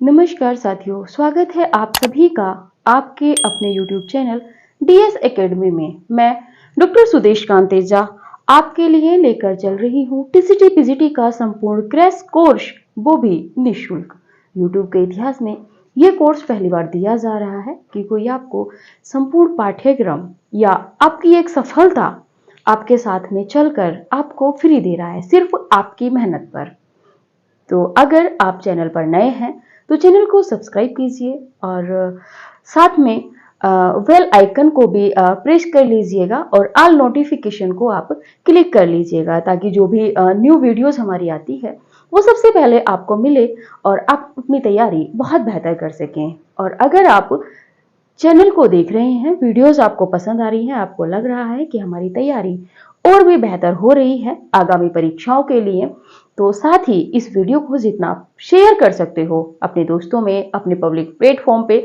नमस्कार साथियों, स्वागत है आप सभी का आपके अपने YouTube चैनल DS एकेडमी में। मैं डॉक्टर सुदेश कांतेजा आपके लिए लेकर चल रही हूँ टीसीटी पीजीटी का संपूर्ण क्रैश कोर्स, वो भी निःशुल्क। YouTube के इतिहास में यह कोर्स पहली बार दिया जा रहा है कि कोई आपको संपूर्ण पाठ्यक्रम या आपकी एक सफलता आपके साथ में चलकर आपको फ्री दे रहा है, सिर्फ आपकी मेहनत पर। तो अगर आप चैनल पर नए हैं तो चैनल को सब्सक्राइब कीजिए और साथ में बेल आइकन को भी प्रेस कर लीजिएगा और ऑल नोटिफिकेशन को आप क्लिक कर लीजिएगा, ताकि जो भी न्यू वीडियोस हमारी आती है वो सबसे पहले आपको मिले और आप अपनी तैयारी बहुत बेहतर कर सकें। और अगर आप चैनल को देख रहे हैं, वीडियोस आपको पसंद आ रही हैं, आपको लग रहा है कि हमारी तैयारी और भी बेहतर हो रही है आगामी परीक्षाओं के लिए, तो साथ ही इस वीडियो को जितना आप शेयर कर सकते हो अपने दोस्तों में, अपने पब्लिक प्लेटफॉर्म पे,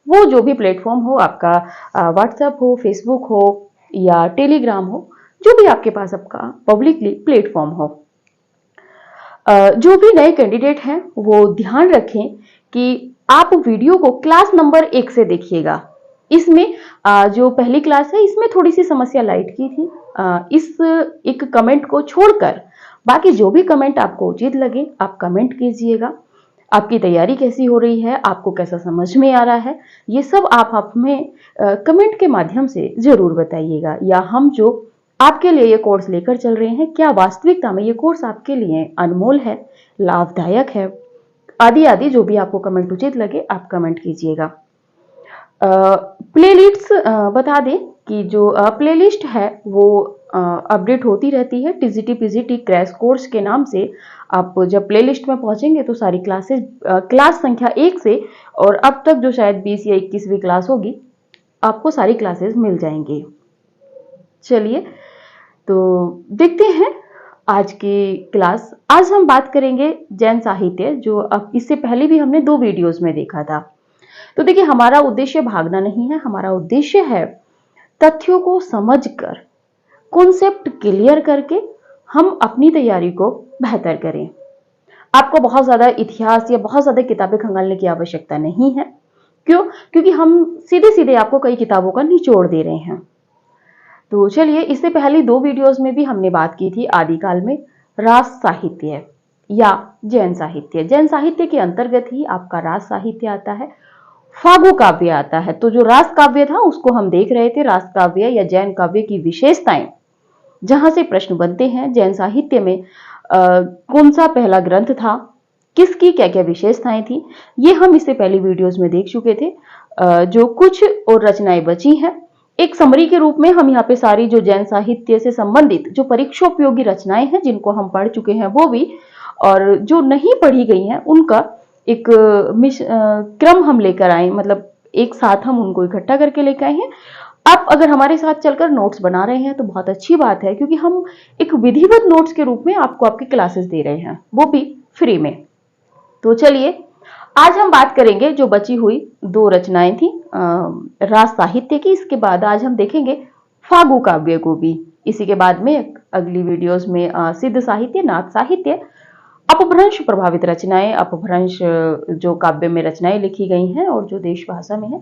वो जो भी प्लेटफॉर्म हो आपका, व्हाट्सएप हो, फेसबुक हो या टेलीग्राम हो, जो भी आपके पास आपका पब्लिकली प्लेटफॉर्म हो। जो भी नए कैंडिडेट हैं वो ध्यान रखें कि आप वीडियो को क्लास नंबर 1 से देखिएगा। इसमें जो पहली क्लास है इसमें थोड़ी सी समस्या लाइट की थी। इस एक कमेंट को छोड़कर बाकी जो भी कमेंट आपको उचित लगे आप कमेंट कीजिएगा। आपकी तैयारी कैसी हो रही है, आपको कैसा समझ में आ रहा है, ये सब आप हमें कमेंट के माध्यम से जरूर बताइएगा। या हम जो आपके लिए ये कोर्स लेकर चल रहे हैं, क्या वास्तविकता में ये कोर्स आपके लिए अनमोल है, लाभदायक है, आदि आदि जो भी आपको कमेंट उचित लगे आप कमेंट कीजिएगा। प्लेलिस्ट बता दें कि जो प्लेलिस्ट है वो अपडेट होती रहती है टीजीटी पीजीटी क्रैश कोर्स के नाम से। आप जब प्लेलिस्ट में पहुंचेंगे तो सारी क्लासेस क्लास संख्या 1 से और अब तक जो शायद 20 या 21वीं क्लास होगी, आपको सारी क्लासेस मिल जाएंगी। चलिए तो देखते हैं आज की क्लास। आज हम बात करेंगे जैन साहित्य, जो अब इससे पहले भी हमने 2 वीडियोस में देखा था। तो देखिए, हमारा उद्देश्य भागना नहीं है, हमारा उद्देश्य है तथ्यों को समझकर, कॉन्सेप्ट क्लियर करके हम अपनी तैयारी को बेहतर करें। आपको बहुत ज्यादा इतिहास या बहुत ज्यादा किताबें खंगालने की आवश्यकता नहीं है। क्यों? क्योंकि हम सीधे सीधे आपको कई किताबों का निचोड़ दे रहे हैं। तो चलिए, इससे पहले 2 वीडियोस में भी हमने बात की थी आदिकाल में रास साहित्य या जैन साहित्य। जैन साहित्य के अंतर्गत ही आपका रास साहित्य आता है, फागु काव्य आता है। तो जो रास काव्य था उसको हम देख रहे थे, रास काव्य या जैन काव्य की विशेषताएं, जहां से प्रश्न बनते हैं जैन साहित्य में कौन सा पहला ग्रंथ था, किसकी क्या क्या विशेषताएं थी, ये हम इससे पहले वीडियोस में देख चुके थे। जो कुछ और रचनाएं बची हैं, एक समरी के रूप में हम यहाँ पे सारी जो जैन साहित्य से संबंधित जो परीक्षोपयोगी रचनाएं हैं जिनको हम पढ़ चुके हैं वो भी, और जो नहीं पढ़ी गई हैं उनका एक क्रम हम लेकर आए, मतलब एक साथ हम उनको इकट्ठा करके लेकर आए हैं। आप अगर हमारे साथ चलकर नोट्स बना रहे हैं तो बहुत अच्छी बात है, क्योंकि हम एक विधिवत नोट्स के रूप में आपको आपकी क्लासेस दे रहे हैं, वो भी फ्री में। तो चलिए, आज हम बात करेंगे जो बची हुई 2 रचनाएं थी रास साहित्य की। इसके बाद आज हम देखेंगे फागु काव्य को भी। इसी के बाद में अगली वीडियोस में सिद्ध साहित्य, नाथ साहित्य, अपभ्रंश प्रभावित रचनाएं, अपभ्रंश जो काव्य में रचनाएं लिखी गई हैं और जो देश भाषा में है,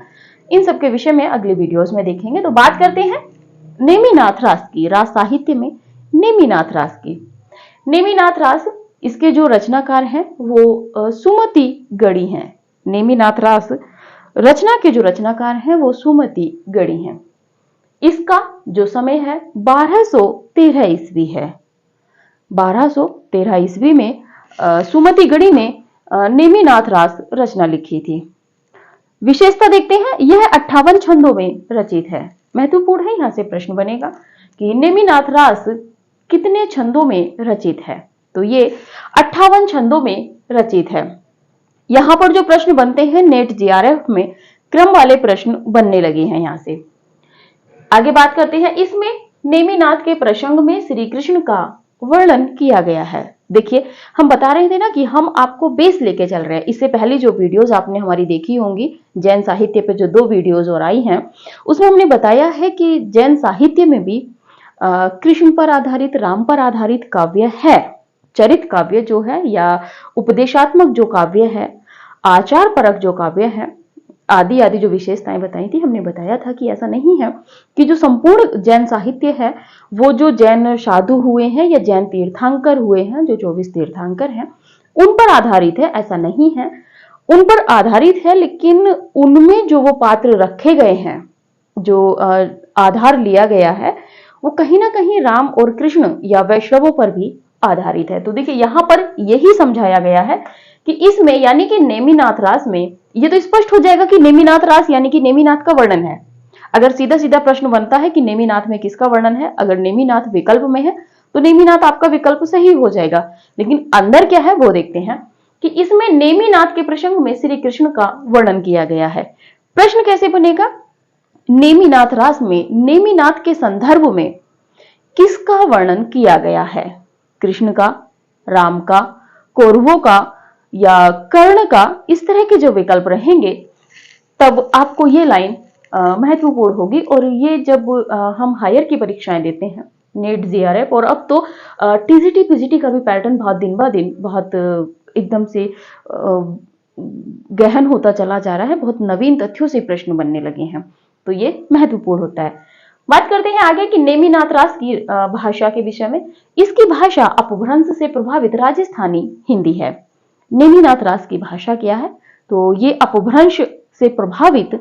इन सब के विषय में अगले वीडियोस में देखेंगे। तो बात करते हैं नेमिनाथ रास की, रास साहित्य में नेमिनाथ रास की। नेमिनाथ रास, इसके जो रचनाकार हैं वो सुमति गढ़ी हैं। नेमिनाथ रास रचना के जो रचनाकार हैं वो सुमति गढ़ी हैं। इसका जो समय है 1213 ईस्वी है। 1213 ईस्वी में सुमति गढ़ी ने नेमिनाथ रास रचना लिखी थी। विशेषता देखते हैं, यह 58 छंदों में रचित है। महत्वपूर्ण है, यहां से प्रश्न बनेगा कि नेमिनाथ रास कितने छंदों में रचित है। तो ये 58 छंदों में रचित है। यहां पर जो प्रश्न बनते हैं नेट जीआरएफ में क्रम वाले प्रश्न बनने लगे हैं। यहां से आगे बात करते हैं। इसमें नेमिनाथ के प्रसंग में श्री कृष्ण का वर्णन किया गया है। देखिए, हम बता रहे थे ना कि हम आपको बेस लेके चल रहे हैं। इससे पहले जो वीडियोस आपने हमारी देखी होंगी जैन साहित्य पे, जो 2 वीडियोस और आई हैं, उसमें हमने बताया है कि जैन साहित्य में भी कृष्ण पर आधारित, राम पर आधारित काव्य है। चरित काव्य जो है या उपदेशात्मक जो काव्य है, आचार परक जो काव्य हैं, आदि आदि जो विशेषताएं बताई थी, हमने बताया था कि ऐसा नहीं है कि जो संपूर्ण जैन साहित्य है वो जो जैन साधु हुए हैं या जैन तीर्थंकर हुए हैं, जो 24 तीर्थंकर हैं, उन पर आधारित है, ऐसा नहीं है। उन पर आधारित है, लेकिन उनमें जो वो पात्र रखे गए हैं, जो आधार लिया गया है, वो कहीं ना कहीं राम और कृष्ण या वैष्णवों पर भी आधारित है। तो देखिए यहां पर यही समझाया गया है कि इसमें यानी कि नेमिनाथ रास में ये तो स्पष्ट हो जाएगा कि नेमिनाथ रास यानी कि नेमिनाथ का वर्णन है। अगर सीधा सीधा प्रश्न बनता है कि नेमिनाथ में किसका वर्णन है, अगर नेमिनाथ विकल्प में है तो नेमिनाथ आपका विकल्प सही हो जाएगा। लेकिन अंदर क्या है वो देखते हैं कि इसमें नेमिनाथ के प्रसंग में श्री कृष्ण का वर्णन किया गया है। प्रश्न कैसे बनेगा, नेमिनाथ रास में नेमिनाथ के संदर्भ में किसका वर्णन किया गया है, कृष्ण का, राम का, कौरवों का या कर्ण का। इस तरह के जो विकल्प रहेंगे तब आपको ये लाइन महत्वपूर्ण होगी। और ये जब हम हायर की परीक्षाएं देते हैं, नेट, जीआरएफ, और अब तो टीजीटी पीजीटी का भी पैटर्न बहुत दिन ब दिन बहुत एकदम से गहन होता चला जा रहा है, बहुत नवीन तथ्यों से प्रश्न बनने लगे हैं, तो ये महत्वपूर्ण होता है। बात करते हैं आगे कि नेमिनाथ रास की भाषा के विषय में। इसकी भाषा अपभ्रंश से प्रभावित राजस्थानी हिंदी है। नेमिनाथ रास की भाषा क्या है, तो ये अपभ्रंश से प्रभावित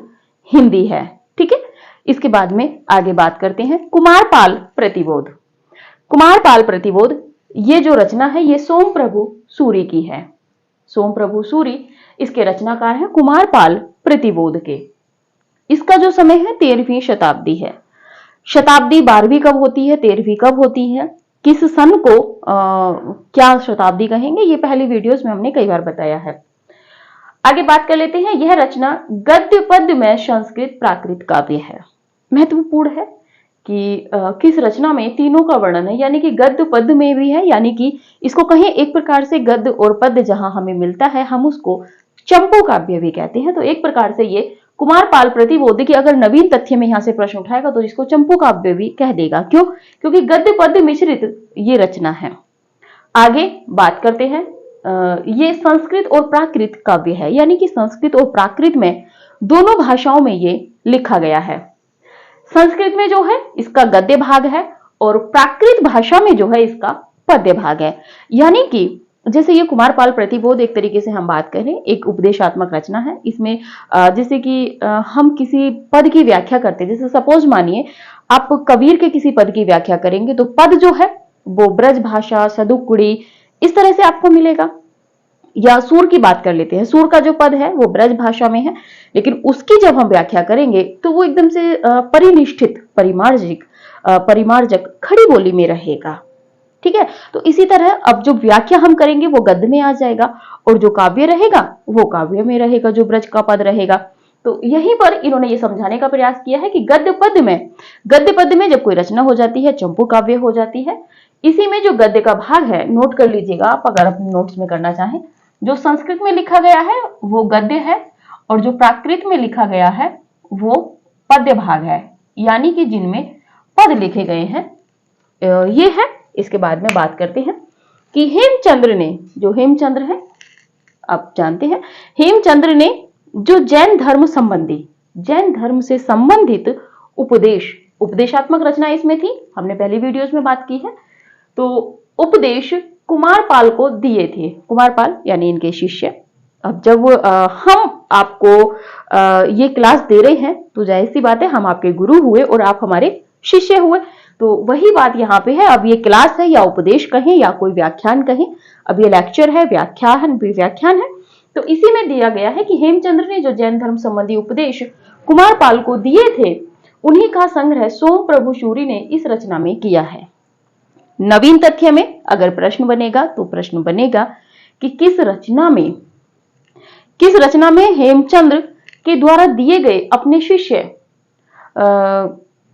हिंदी है, ठीक है। इसके बाद में आगे बात करते हैं कुमारपाल प्रतिबोध। कुमारपाल प्रतिबोध ये जो रचना है ये सोम प्रभु सूरी की है। सोम प्रभु सूरी इसके रचनाकार हैं, कुमारपाल प्रतिबोध के। इसका जो समय है 13वीं शताब्दी है। शताब्दी 12वीं कब होती है, 13वीं कब होती है, किस सन को क्या शताब्दी कहेंगे, ये पहली वीडियोस में हमने कई बार बताया है। आगे बात कर लेते हैं, यह रचना गद्य पद्य में संस्कृत प्राकृत काव्य है। महत्वपूर्ण है कि किस रचना में तीनों का वर्णन है, यानी कि गद्य पद्य में भी है, यानी कि इसको कहें एक प्रकार से गद्य और पद्य जहां हमें मिलता है हम उसको चंपू काव्य भी कहते हैं। तो एक प्रकार से ये कुमारपाल प्रतिबोध की अगर नवीन तथ्य में यहां से प्रश्न उठाएगा तो इसको चंपू काव्य भी कह देगा। क्यों, क्योंकि गद्य पद्य मिश्रित ये रचना है। आगे बात करते हैं, ये संस्कृत और प्राकृत काव्य है, यानी कि संस्कृत और प्राकृत में दोनों भाषाओं में ये लिखा गया है। संस्कृत में जो है इसका गद्य भाग है और प्राकृत भाषा में जो है इसका पद्य भाग है। यानी कि जैसे ये कुमारपाल प्रतिबोध एक तरीके से हम बात करें एक उपदेशात्मक रचना है। इसमें जैसे कि हम किसी पद की व्याख्या करते हैं, जैसे सपोज मानिए आप कबीर के किसी पद की व्याख्या करेंगे तो पद जो है वो ब्रज भाषा, सदुकुड़ी, इस तरह से आपको मिलेगा। या सूर की बात कर लेते हैं, सूर का जो पद है वो ब्रज भाषा में है, लेकिन उसकी जब हम व्याख्या करेंगे तो वो एकदम से परिनिष्ठित, परिमार्जक खड़ी बोली में रहेगा, ठीक है। तो इसी तरह अब जो व्याख्या हम करेंगे वो गद्य में आ जाएगा और जो काव्य रहेगा वो काव्य में रहेगा, जो ब्रज का पद रहेगा। तो यहीं पर इन्होंने ये समझाने का प्रयास किया है कि गद्य पद्य में जब कोई रचना हो जाती है चंपू काव्य हो जाती है। इसी में जो गद्य का भाग है, नोट कर लीजिएगा आप अगर अपने नोट्स में करना चाहें, जो संस्कृत में लिखा गया है वो गद्य है और जो प्राकृत में लिखा गया है वो पद्य भाग है, यानी कि जिनमें पद लिखे गए हैं ये है। इसके बाद में बात करते हैं कि हेमचंद्र ने, जो हेमचंद्र है आप जानते हैं, हेमचंद्र ने जो जैन धर्म से संबंधित उपदेशात्मक रचना इसमें थी, हमने पहली वीडियोस में बात की है। तो उपदेश कुमारपाल को दिए थे, कुमारपाल यानी इनके शिष्य। अब जब हम आपको ये क्लास दे रहे हैं तो जाहिर सी बात है हम आपके गुरु हुए और आप हमारे शिष्य हुए, तो वही बात यहाँ पे है। अब ये क्लास है या उपदेश कहें या कोई व्याख्यान कहें, अब ये लेक्चर है, व्याख्यान है, तो इसी में दिया गया है कि हेमचंद्र ने जो जैन धर्म संबंधी उपदेश कुमारपाल को दिए थे उन्हीं का संग्रह सोम प्रभु सूरी ने इस रचना में किया है। नवीन तथ्य में अगर प्रश्न बनेगा तो प्रश्न बनेगा कि किस रचना में हेमचंद्र के द्वारा दिए गए अपने शिष्य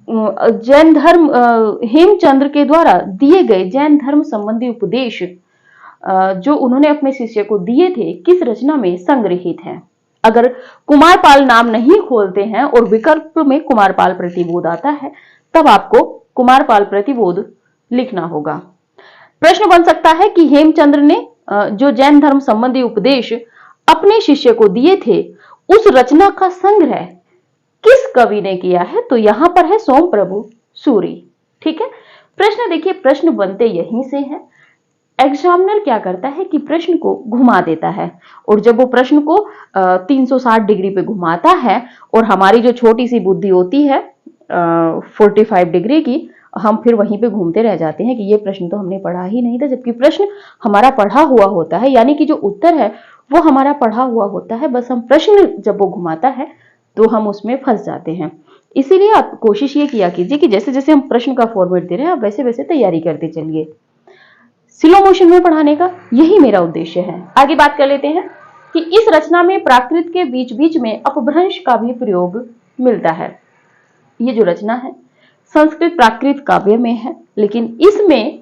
जैन धर्म हेमचंद्र के द्वारा दिए गए जैन धर्म संबंधी उपदेश जो उन्होंने अपने शिष्य को दिए थे किस रचना में संग्रहित है। अगर कुमारपाल नाम नहीं खोलते हैं और विकल्प में कुमारपाल प्रतिबोध आता है तब आपको कुमारपाल प्रतिबोध लिखना होगा। प्रश्न बन सकता है कि हेमचंद्र ने जो जैन धर्म संबंधी उपदेश अपने शिष्य को दिए थे, उस रचना का संग्रह किस कवि ने किया है? तो यहां पर है सोम प्रभु सूरी। ठीक है, प्रश्न देखिए, प्रश्न बनते यहीं से हैं। एग्जामिनर क्या करता है कि प्रश्न को घुमा देता है, और जब वो प्रश्न को 360 डिग्री पे घुमाता है, और हमारी जो छोटी सी बुद्धि होती है 45 डिग्री की, हम फिर वहीं पे घूमते रह जाते हैं कि ये प्रश्न तो हमने पढ़ा ही नहीं था, जबकि प्रश्न हमारा पढ़ा हुआ होता है, यानी कि जो उत्तर है वो हमारा पढ़ा हुआ होता है, बस हम प्रश्न जब वो घुमाता है तो हम उसमें फंस जाते हैं। इसीलिए आप कोशिश ये किया कीजिए कि जैसे जैसे हम प्रश्न का फॉर्मेट दे रहे हैं आप वैसे वैसे तैयारी करते चलिए। स्लो मोशन में पढ़ाने का यही मेरा उद्देश्य है। आगे बात कर लेते हैं कि इस रचना में प्राकृत के बीच बीच में अपभ्रंश का भी प्रयोग मिलता है। ये जो रचना है संस्कृत प्राकृत काव्य में है, लेकिन इसमें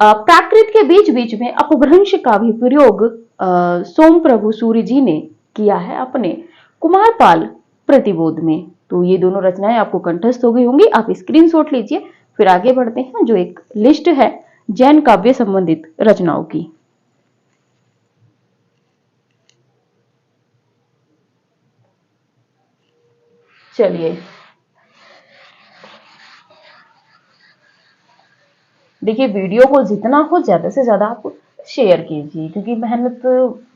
प्राकृत के बीच बीच में अपभ्रंश का भी प्रयोग सोम प्रभु सूरी जी ने किया है अपने कुमारपाल प्रतिबोध में। तो ये दोनों रचनाएं आपको कंठस्थ हो गई होंगी, आप स्क्रीनशॉट लीजिए। फिर आगे बढ़ते हैं, जो एक लिस्ट है जैन काव्य संबंधित रचनाओं की। चलिए देखिए, वीडियो को जितना हो ज्यादा से ज्यादा आप शेयर कीजिए, क्योंकि मेहनत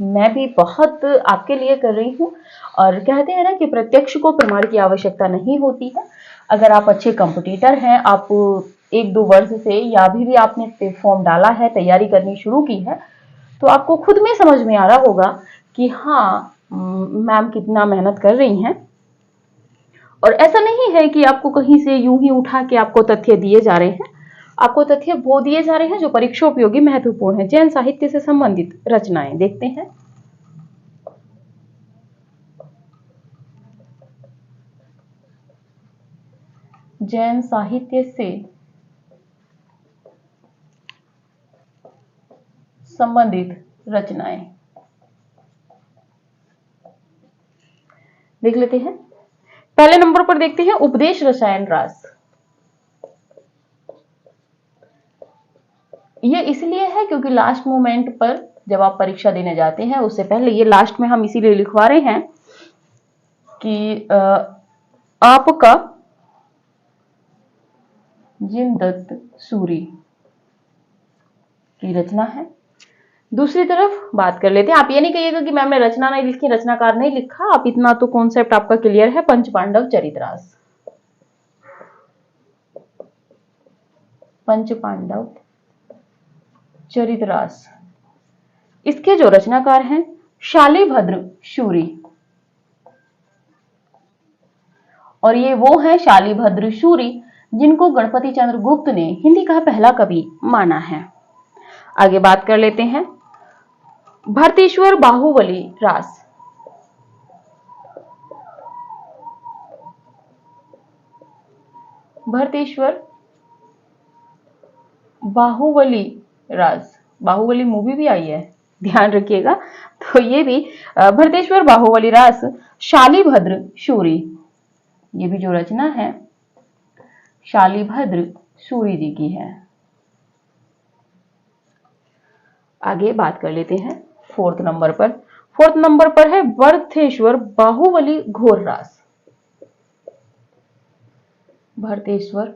मैं भी बहुत आपके लिए कर रही हूँ। और कहते हैं ना कि प्रत्यक्ष को प्रमाण की आवश्यकता नहीं होती है। अगर आप अच्छे कंपटीटर हैं, आप 1-2 वर्ष से या अभी भी आपने फॉर्म डाला है, तैयारी करनी शुरू की है, तो आपको खुद में समझ में आ रहा होगा कि हाँ मैम कितना मेहनत कर रही हैं। और ऐसा नहीं है कि आपको कहीं से यूं ही उठा के आपको तथ्य दिए जा रहे हैं, आपको तथ्य वो दिए जा रहे हैं जो परीक्षा उपयोगी महत्वपूर्ण है। जैन साहित्य से संबंधित रचनाएं देखते हैं। जैन साहित्य से संबंधित रचनाएं देख लेते हैं। पहले नंबर पर देखते हैं उपदेश रसायन रास। ये इसलिए है क्योंकि लास्ट मोमेंट पर जब आप परीक्षा देने जाते हैं उससे पहले ये लास्ट में हम इसीलिए लिखवा रहे हैं कि आपका जिनदत्त सूरी की रचना है। दूसरी तरफ बात कर लेते हैं। आप ये नहीं कहिएगा कि मैम ने रचना नहीं लिखी, रचनाकार नहीं लिखा, आप इतना तो कॉन्सेप्ट आपका क्लियर है। पंच पांडव चरितरास, पंच पांडव चरितरास, इसके जो रचनाकार हैं शालिभद्र शूरी, और ये वो है शालिभद्र शूरी जिनको गणपति चंद्र गुप्त ने हिंदी का पहला कवि माना है। आगे बात कर लेते हैं भरतेश्वर बाहुबली रास। भरतेश्वर बाहुबली राज, बाहुबली मूवी भी आई है, ध्यान रखिएगा। तो ये भी भरतेश्वर बाहुबली रास शालिभद्र शूरी, ये भी जो रचना है शालिभद्र शूरी जी की है। आगे बात कर लेते हैं फोर्थ नंबर पर। फोर्थ नंबर पर है भरतेश्वर बाहुबली घोर रास। भरतेश्वर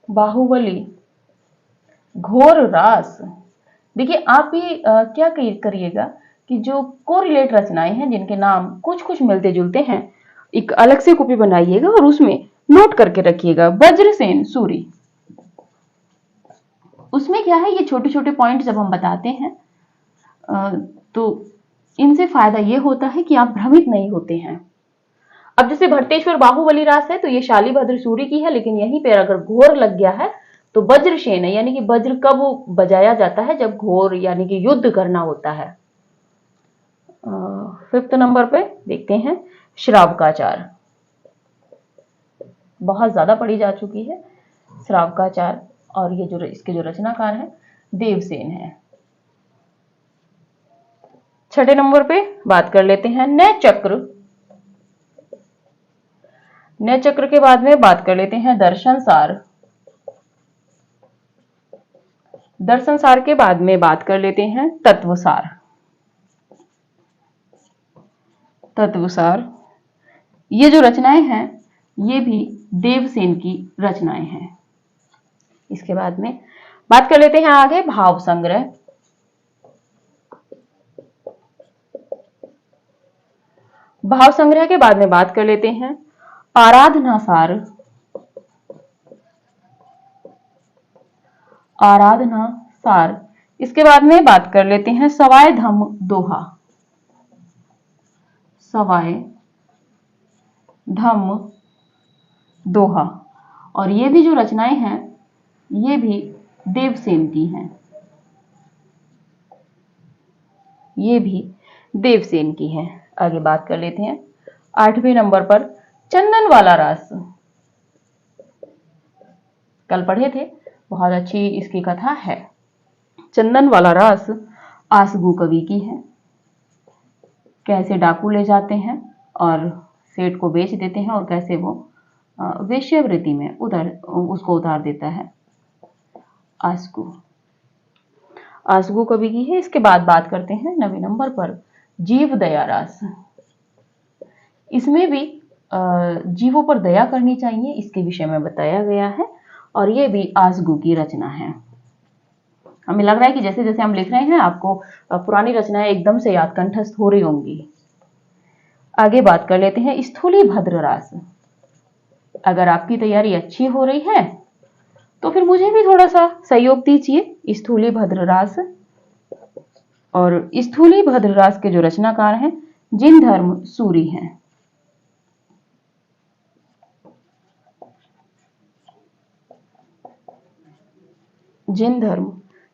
बाहुबली घोर रास। देखिए आप भी क्या करिएगा कि जो कोरिलेट रचनाएं हैं जिनके नाम कुछ कुछ मिलते जुलते हैं, एक अलग से कॉपी बनाइएगा और उसमें नोट करके रखिएगा। वज्रसेन सूरी, उसमें क्या है, ये छोटे छोटे पॉइंट जब हम बताते हैं तो इनसे फायदा ये होता है कि आप भ्रमित नहीं होते हैं। अब जैसे भरतेश्वर बाहुबली रास है तो ये शालिभद्र सूरी की है, लेकिन यहीं पर अगर घोर लग गया है तो वज्रसेन है, यानी कि वज्र कब बजाया जाता है, जब घोर यानी कि युद्ध करना होता है। फिफ्थ नंबर पे देखते हैं श्रावकाचार, बहुत ज्यादा पढ़ी जा चुकी है श्रावकाचार, और ये जो इसके जो रचनाकार हैं देवसेन है। छठे नंबर पे बात कर लेते हैं नय चक्र। नय चक्र के बाद में बात कर लेते हैं दर्शन सार। दर्शन सार के बाद में बात कर लेते हैं तत्वसार। तत्वसार। ये जो रचनाएं हैं ये भी देवसेन की रचनाएं हैं। इसके बाद में बात कर लेते हैं आगे भाव संग्रह। भाव संग्रह के बाद में बात कर लेते हैं आराधना सार। आराधना सार। इसके बाद में बात कर लेते हैं सवाय धम दोहा। सवाय धम दोहा। और ये भी जो रचनाएं हैं ये भी देवसेन की हैं। ये भी देवसेन की हैं। आगे बात कर लेते हैं 8वें नंबर पर चंदन वाला रास। कल पढ़े थे, बहुत अच्छी इसकी कथा है। चंदन वाला रास आसगू कवि की है। कैसे डाकू ले जाते हैं और सेठ को बेच देते हैं और कैसे वो वेश्यावृत्ति में उसको उतार देता है। आसगू आसगू कवि की है। इसके बाद बात करते हैं 9वें नंबर पर जीव दया रास। इसमें भी जीवों पर दया करनी चाहिए, इसके विषय में बताया गया है और ये भी आसगू की रचना है। हमें लग रहा है कि जैसे जैसे हम लिख रहे हैं आपको पुरानी रचनाएं एकदम से याद कंठस्थ हो रही होंगी। आगे बात कर लेते हैं स्थूली भद्र रास। अगर आपकी तैयारी अच्छी हो रही है तो फिर मुझे भी थोड़ा सा सहयोग दीजिए। स्थूली भद्र रास। और स्थूली भद्र रास के जो रचनाकार हैं जिनधर्म सूरी हैं। जिनधर्म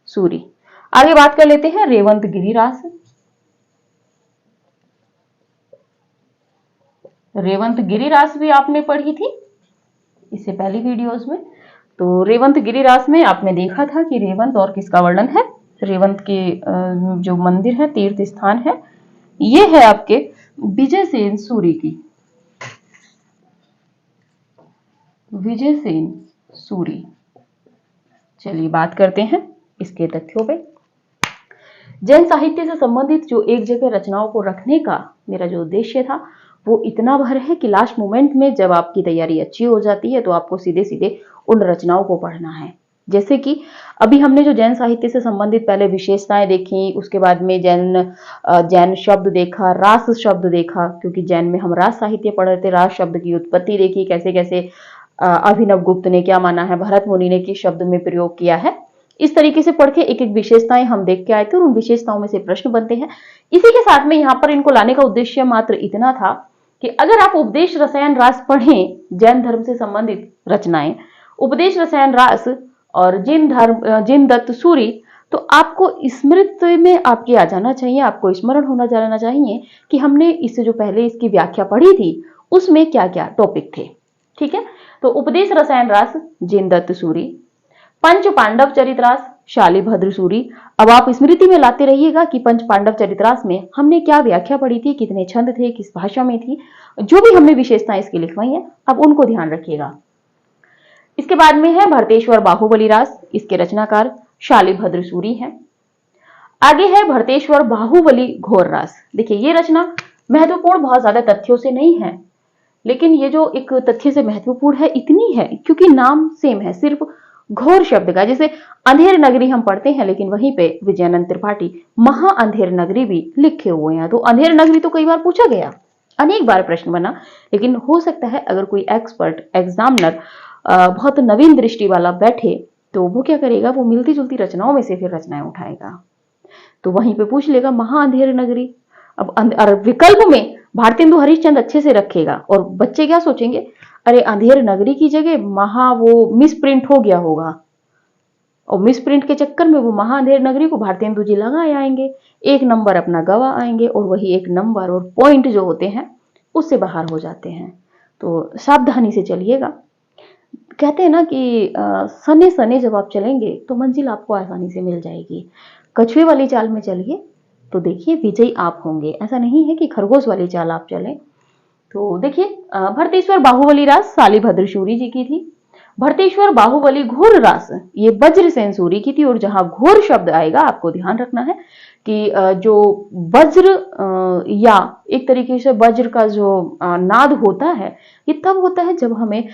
सूरी। आगे बात कर लेते हैं रेवंत गिरिरास। रेवंत गिरिरास भी आपने पढ़ी थी इससे पहली वीडियोस में। तो रेवंत गिरिरास में आपने देखा था कि रेवंत और किसका वर्णन है। रेवंत के जो मंदिर है, तीर्थ स्थान है, ये है आपके विजयसेन सूरी की। विजयसेन सूरी। चलिए बात करते हैं इसके तथ्यों पे। जैन साहित्य से संबंधित जो एक जगह रचनाओं को रखने का मेरा जो उद्देश्य था वो इतना भर है कि लास्ट मोमेंट में जब आपकी तैयारी अच्छी हो जाती है तो आपको सीधे सीधे उन रचनाओं को पढ़ना है। जैसे कि अभी हमने जो जैन साहित्य से संबंधित पहले विशेषताएं देखी, उसके बाद में जैन शब्द देखा, रास शब्द देखा, क्योंकि जैन में हम रास साहित्य पढ़ रहे थे। रास शब्द की उत्पत्ति देखी, कैसे कैसे अभिनव गुप्त ने क्या माना है, भरत मुनि ने किस शब्द में प्रयोग किया है। इस तरीके से पढ़ के एक एक विशेषताएं हम देख के आए थे और उन विशेषताओं में से प्रश्न बनते हैं। इसी के साथ में यहाँ पर इनको लाने का उद्देश्य मात्र इतना था कि अगर आप उपदेश रसायन रास पढ़ें, जैन धर्म से संबंधित रचनाएं, उपदेश रसायन रास और जिन दत्त सूरी, तो आपको स्मृति में आपके आ जाना चाहिए, आपको स्मरण होना जाना चाहिए कि हमने इससे जो पहले इसकी व्याख्या पढ़ी थी उसमें क्या क्या टॉपिक थे। ठीक है, तो उपदेश रसायन रास जिन दत्त सूरी, पंच पांडव चरित्रास शालिभद्र सूरी। अब आप स्मृति में लाते रहिएगा कि पंच पांडव चरित्रास में हमने क्या व्याख्या पढ़ी थी, कितने छंद थे, किस भाषा में थी, जो भी हमने विशेषताएं इसकी लिखवाई हैं, अब उनको ध्यान रखिएगा। इसके बाद में है भरतेश्वर बाहुबली रास। इसके रचनाकार शालिभद्र सूरी हैं। आगे है भरतेश्वर बाहुबली घोर रास। देखिए ये रचना महत्वपूर्ण बहुत ज्यादा तथ्यों से नहीं है, लेकिन ये जो एक तथ्य से महत्वपूर्ण है इतनी है क्योंकि नाम सेम है, सिर्फ घोर शब्द का। जैसे अंधेर नगरी हम पढ़ते हैं लेकिन वहीं पे विजयानंद त्रिपाठी महा अंधेर नगरी भी लिखे हुए हैं। तो अंधेर नगरी तो कई बार पूछा गया, अनेक बार प्रश्न बना, लेकिन हो सकता है अगर कोई एक्सपर्ट एग्जामिनर बहुत नवीन दृष्टि वाला बैठे तो वो क्या करेगा, वो मिलती जुलती रचनाओं में से फिर रचनाएं उठाएगा, तो वहीं पे पूछ लेगा महा अंधेर नगरी। अब विकल्प में भारतेंदु हरिश्चंद्र अच्छे से रखेगा और बच्चे क्या सोचेंगे, अरे अंधेर नगरी की जगह महा वो मिस प्रिंट हो गया होगा, और मिस प्रिंट के चक्कर में वो महा अंधेर नगरी को भारतेंदु जी लगा आएंगे, एक नंबर अपना गवा आएंगे और वही एक नंबर और पॉइंट जो होते हैं उससे बाहर हो जाते हैं। तो सावधानी से चलिएगा। कहते हैं ना कि सने सने जब आप चलेंगे तो मंजिल आपको आसानी से मिल जाएगी। कछुए वाली चाल में चलिए तो देखिए विजयी आप होंगे। ऐसा नहीं है कि खरगोश वाली चाल आप चलें। तो देखिए भरतेश्वर बाहुबली रास शालिभद्र सूरी जी की थी। भरतेश्वर बाहुबली घोर रास, ये वज्रसेन सूरी की थी। और जहां घोर शब्द आएगा आपको ध्यान रखना है कि जो वज्र या एक तरीके से वज्र का जो नाद होता है, ये तब होता है जब हमें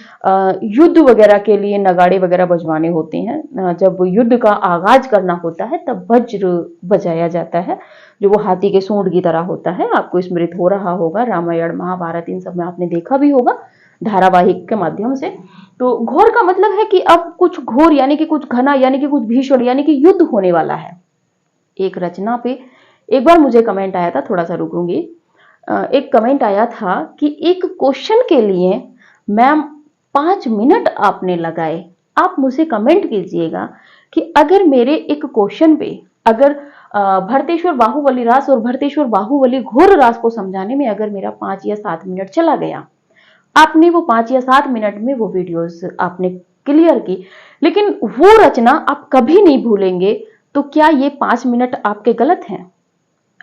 युद्ध वगैरह के लिए नगाड़े वगैरह बजवाने होते हैं। जब युद्ध का आगाज करना होता है तब वज्र बजाया जाता है, जो वो हाथी के सूंड की तरह होता है। आपको स्मृत हो रहा होगा, रामायण महाभारत इन सब में आपने देखा भी होगा धारावाहिक के माध्यम से। तो घोर का मतलब है कि अब कुछ घोर यानी कि कुछ घना, यानी कि कुछ भीषण, यानी कि युद्ध होने वाला है। एक रचना पे एक बार मुझे कमेंट आया था, थोड़ा सा रुकूंगी। एक कमेंट आया था कि एक क्वेश्चन के लिए मैम 5 मिनट आपने लगाए। आप मुझे कमेंट कीजिएगा कि अगर मेरे एक क्वेश्चन पे अगर भरतेश्वर बाहुबली रास और भरतेश्वर बाहुबली घोर रास को समझाने में अगर मेरा 5 या 7 मिनट चला गया, आपने वो 5 या 7 मिनट में वो वीडियोस आपने क्लियर की, लेकिन वो रचना आप कभी नहीं भूलेंगे, तो क्या ये 5 मिनट आपके गलत हैं?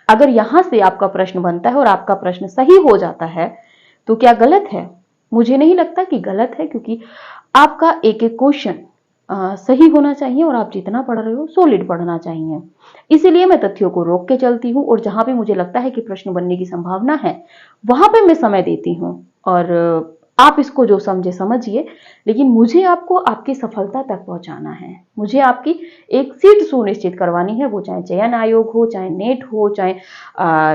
अगर यहां से आपका प्रश्न बनता है और आपका प्रश्न सही हो जाता है तो क्या गलत है? मुझे नहीं लगता कि गलत है, क्योंकि आपका एक एक क्वेश्चन सही होना चाहिए और आप जितना पढ़ रहे हो सॉलिड पढ़ना चाहिए। इसीलिए मैं तथ्यों को रोक के चलती हूँ और जहां पे मुझे लगता है कि प्रश्न बनने की संभावना है वहां पे मैं समय देती हूँ। और आप इसको जो समझे समझिए, लेकिन मुझे आपको आपकी सफलता तक पहुंचाना है। मुझे आपकी एक सीट सुनिश्चित करवानी है, वो चाहे चयन आयोग हो, चाहे नेट हो, चाहे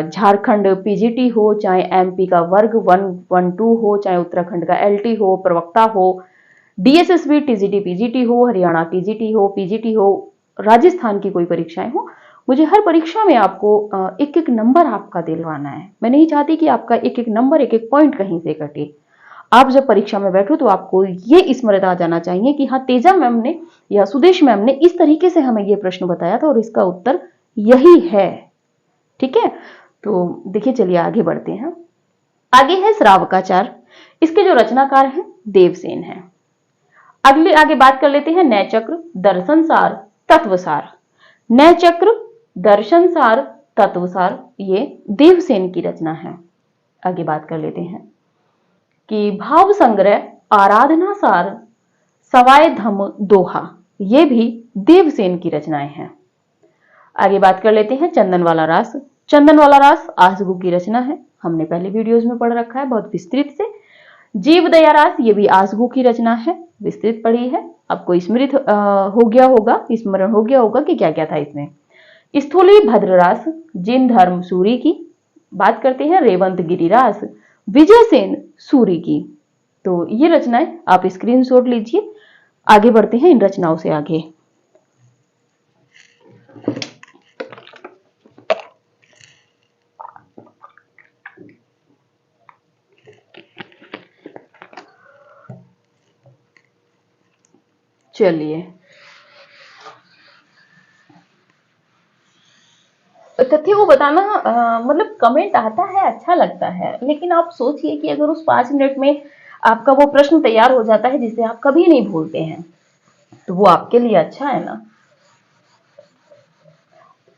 झारखंड पीजीटी हो, चाहे एमपी का वर्ग 112 हो, चाहे उत्तराखंड का एलटी हो, प्रवक्ता हो, डीएसएसबी टीजीटी पीजीटी हो, हरियाणा टीजीटी हो, पीजीटी हो, राजस्थान की कोई परीक्षाएं हो। मुझे हर परीक्षा में आपको एक एक नंबर आपका दिलवाना है। मैं नहीं चाहती कि आपका एक एक नंबर, एक एक पॉइंट कहीं से कटे। आप जब परीक्षा में बैठो तो आपको ये स्मृत आ जाना चाहिए कि हाँ, तेजा मैम ने या सुदेश मैम ने इस तरीके से हमें ये प्रश्न बताया था और इसका उत्तर यही है। ठीक है, तो देखिए, चलिए आगे बढ़ते हैं। आगे है श्रावकाचार। इसके जो रचनाकार हैं देवसेन हैं। आगे बात कर लेते हैं नैचक्र, दर्शनसार, तत्वसार। नैचक्र, दर्शनसार, तत्वसार, ये देवसेन की रचना है। आगे बात कर लेते हैं कि भाव संग्रह, आराधना सार, सवाय धम दोहा, ये भी देवसेन की रचनाएं हैं। आगे बात कर लेते हैं चंदन वाला रास। चंदन वाला रास आसगू की रचना है, हमने पहले वीडियोस में पढ़ रखा है बहुत विस्तृत से। जीव दया रास, ये भी आसगू की रचना है, विस्तृत पढ़ी है। आपको स्मृत हो गया होगा, स्मरण हो गया होगा कि क्या क्या था इसमें। स्थूली भद्र रास, जिन धर्म सूरी की। बात करते हैं रेवंत गिरिरास, विजयसेन सूरी की। तो ये रचनाएं आप स्क्रीनशॉट लीजिए। आगे बढ़ते हैं इन रचनाओं से आगे। चलिए, तथ्य को बताना मतलब कमेंट आता है, अच्छा लगता है, लेकिन आप सोचिए कि अगर उस 5 मिनट में आपका वो प्रश्न तैयार हो जाता है जिसे आप कभी नहीं भूलते हैं, तो वो आपके लिए अच्छा है ना।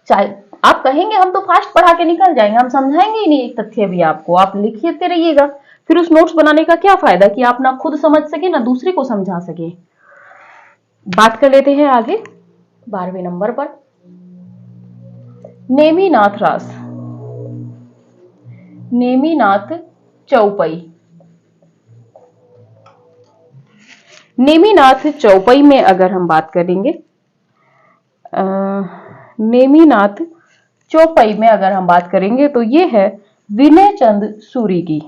चाहे आप कहेंगे हम तो फास्ट पढ़ा के निकल जाएंगे, हम समझाएंगे ही नहीं एक तथ्य भी आपको, आप लिखते रहिएगा, फिर उस नोट्स बनाने का क्या फायदा कि आप ना खुद समझ सके ना दूसरे को समझा सके। बात कर लेते हैं आगे 12वें नंबर पर, नेमिनाथ रास। नेमिनाथ चौपाई। नेमिनाथ चौपाई में अगर हम बात करेंगे, नेमिनाथ चौपाई में अगर हम बात करेंगे तो ये है विनय चंद सूरी की।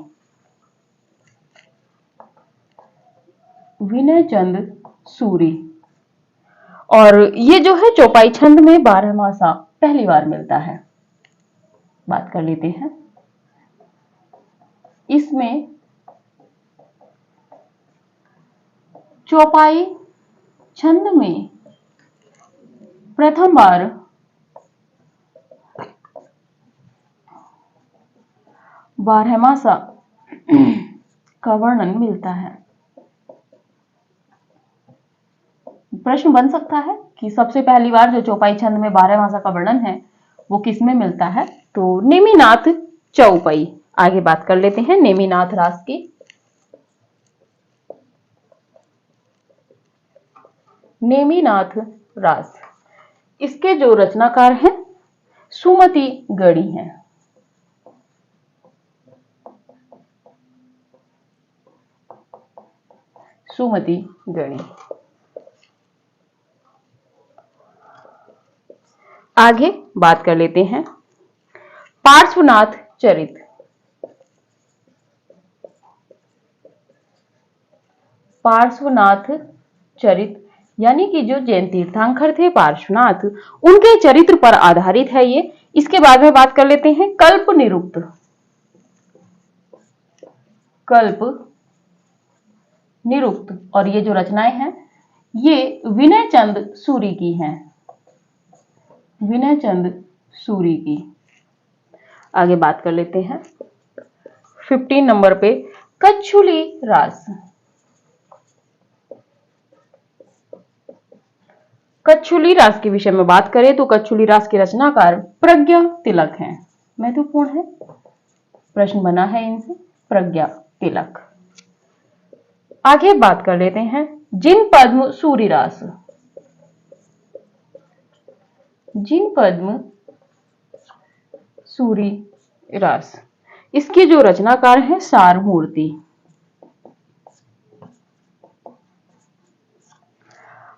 विनय चंद सूरी। और ये जो है चौपाई छंद में 12मासा पहली बार मिलता है। बात कर लेते हैं इसमें चौपाई छंद में प्रथम बार 12मासा का वर्णन मिलता है। प्रश्न बन सकता है कि सबसे पहली बार जो चौपाई छंद में 12मासा का वर्णन है वो किसमें मिलता है, तो नेमिनाथ चौपाई। आगे बात कर लेते हैं नेमिनाथ रास की। नेमिनाथ रास। इसके जो रचनाकार हैं सुमति गणी हैं। सुमति गणी। आगे बात कर लेते हैं पार्श्वनाथ चरित। पार्श्वनाथ चरित यानी कि जो जैन तीर्थंकर थे पार्श्वनाथ, उनके चरित्र पर आधारित है ये। इसके बाद में बात कर लेते हैं कल्प निरुक्त। कल्प निरुक्त और ये जो रचनाएं हैं ये विनय चंद सूरी की हैं। विनय चंद सूरी की। आगे बात कर लेते हैं 15 नंबर पे कच्छुली रास। कच्छुली रास के विषय में बात करें तो कच्छुली रास के रचनाकार प्रज्ञा तिलक हैं। महत्वपूर्ण है, प्रश्न बना है इनसे, प्रज्ञा तिलक। आगे बात कर लेते हैं जिन पद्म सूरी रास। जिन पद्म सूरी रास। इसके जो रचनाकार हैं सारमूर्ति।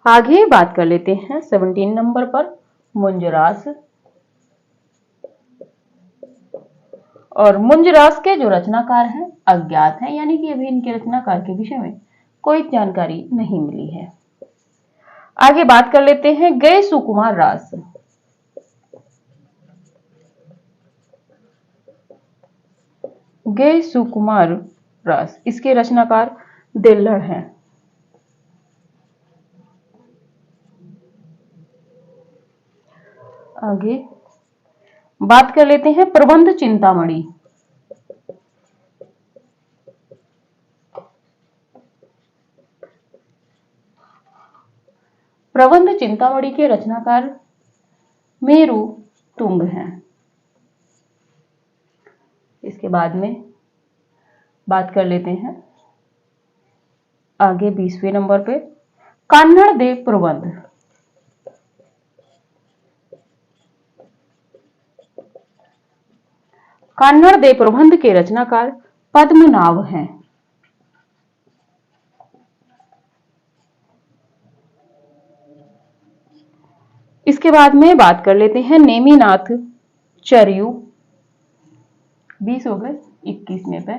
आगे बात कर लेते हैं 17 नंबर पर मुंजरास। और मुंजरास के जो रचनाकार हैं अज्ञात हैं, यानी कि अभी इनके रचनाकार के विषय में कोई जानकारी नहीं मिली है। आगे बात कर लेते हैं गए सुकुमार रास। गए सुकुमार रास। इसके रचनाकार दिल्लड़ हैं। आगे बात कर लेते हैं प्रबंध चिंतामणि। प्रबंध चिंतामणि के रचनाकार मेरु तुंग हैं। इसके बाद में बात कर लेते हैं आगे 20वें नंबर पे कान्हड़ दे प्रबंध। कान्हड़ दे प्रबंध के रचनाकार पद्मनाभ हैं। इसके बाद में बात कर लेते हैं नेमिनाथ चरियू। 20 हो गए, 21वें पे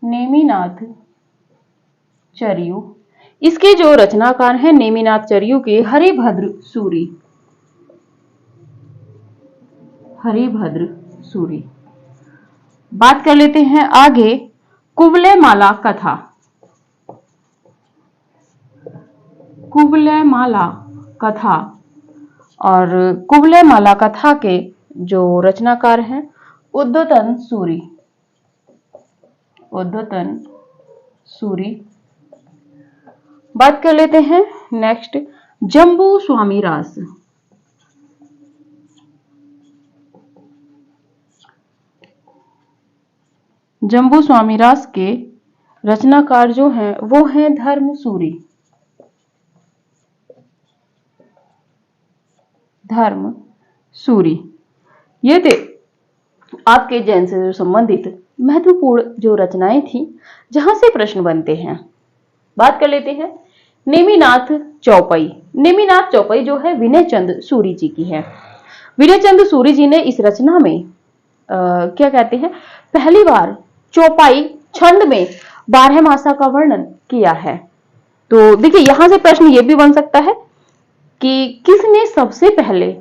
नेमिनाथ चरियू। इसके जो रचनाकार हैं नेमिनाथ चरियू के हरिभद्र सूरी। हरिभद्र सूरी। बात कर लेते हैं आगे कुवलय माला कथा। कुवलय माला कथा। और कुवलय माला कथा के जो रचनाकार हैं उद्धतन सूरी। उद्धतन सूरी। बात कर लेते हैं नेक्स्ट जम्बू स्वामी रास। जम्बू स्वामी रास के रचनाकार जो हैं वो हैं धर्म सूरी। धर्म सूरी। ये थे आपके जैन से जो संबंधित महत्वपूर्ण जो रचनाएं थी जहां से प्रश्न बनते हैं। बात कर लेते हैं नेमिनाथ चौपाई। नेमिनाथ चौपाई जो है विनय चंद सूरी जी की है। विनय चंद सूरी जी ने इस रचना में क्या कहते हैं पहली बार चौपाई छंद में 12 मासा का वर्णन किया है। तो देखिए यहां से प्रश्न ये भी बन सकता है कि किसने सबसे पहले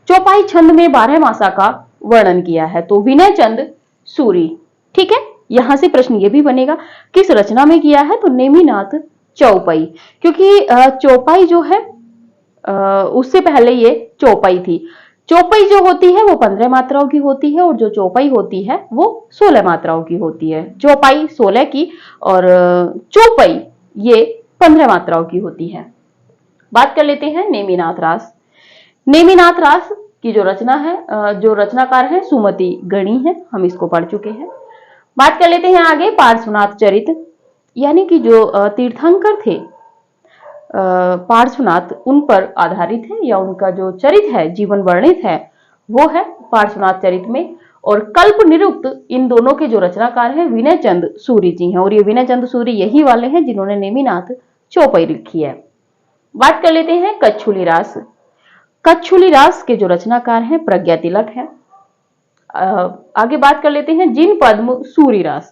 चौपाई छंद में 12 मासा का वर्णन किया है, तो विनय चंद सूरी। ठीक है, यहां से प्रश्न ये भी बनेगा किस रचना में किया है, तो नेमिनाथ चौपाई। क्योंकि चौपाई जो है उससे पहले ये चौपाई थी। चौपाई जो होती है वो 15 मात्राओं की होती है और जो चौपाई होती है वो 16 मात्राओं की होती है। चौपाई 16 की और चौपाई ये 15 मात्राओं की होती है। बात कर लेते हैं नेमिनाथ रास। नेमिनाथ रास की जो रचना है जो रचनाकार है सुमति गणी है, हम इसको पढ़ चुके हैं। बात कर लेते हैं आगे पार्श्वनाथ चरित। यानी कि जो तीर्थंकर थे पार्श्वनाथ, उन पर आधारित है, या उनका जो चरित्र है, जीवन वर्णित है, वो है पार्श्वनाथ चरित में। और कल्प निरुक्त इन दोनों के जो रचनाकार हैं विनय चंद सूरी जी हैं, और ये विनय चंद सूरी यही वाले हैं जिन्होंने नेमिनाथ चौपाई लिखी है। बात कर लेते हैं कच्छुली रास। कच्छुली रास के जो रचनाकार हैं प्रज्ञा तिलक है। आगे बात कर लेते हैं जिन पद्म सूरीरास।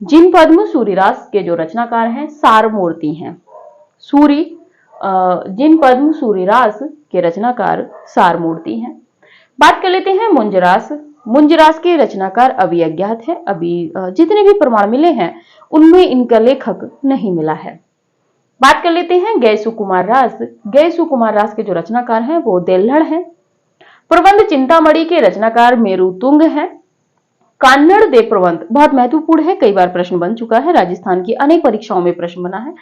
जिन पद्म सूरीरास के जो रचनाकार हैं सारमूर्ति हैं। सूरी जिन पद्म सूरीरास के रचनाकार सारमूर्ति हैं। बात कर लेते हैं मुंजरास। मुंजरास के रचनाकार अभी अज्ञात है। अभी जितने भी प्रमाण मिले हैं उनमें इनका लेखक नहीं मिला है। बात कर लेते हैं गैसु कुमार रास। गैसु कुमार रास के जो रचनाकार हैं वो देल्हड़ हैं। प्रबंध चिंतामणि के रचनाकार मेरुतुंग हैं। कान्नड़ देव प्रबंध बहुत महत्वपूर्ण है, कई बार प्रश्न बन चुका है, राजस्थान की अनेक परीक्षाओं में प्रश्न बना है।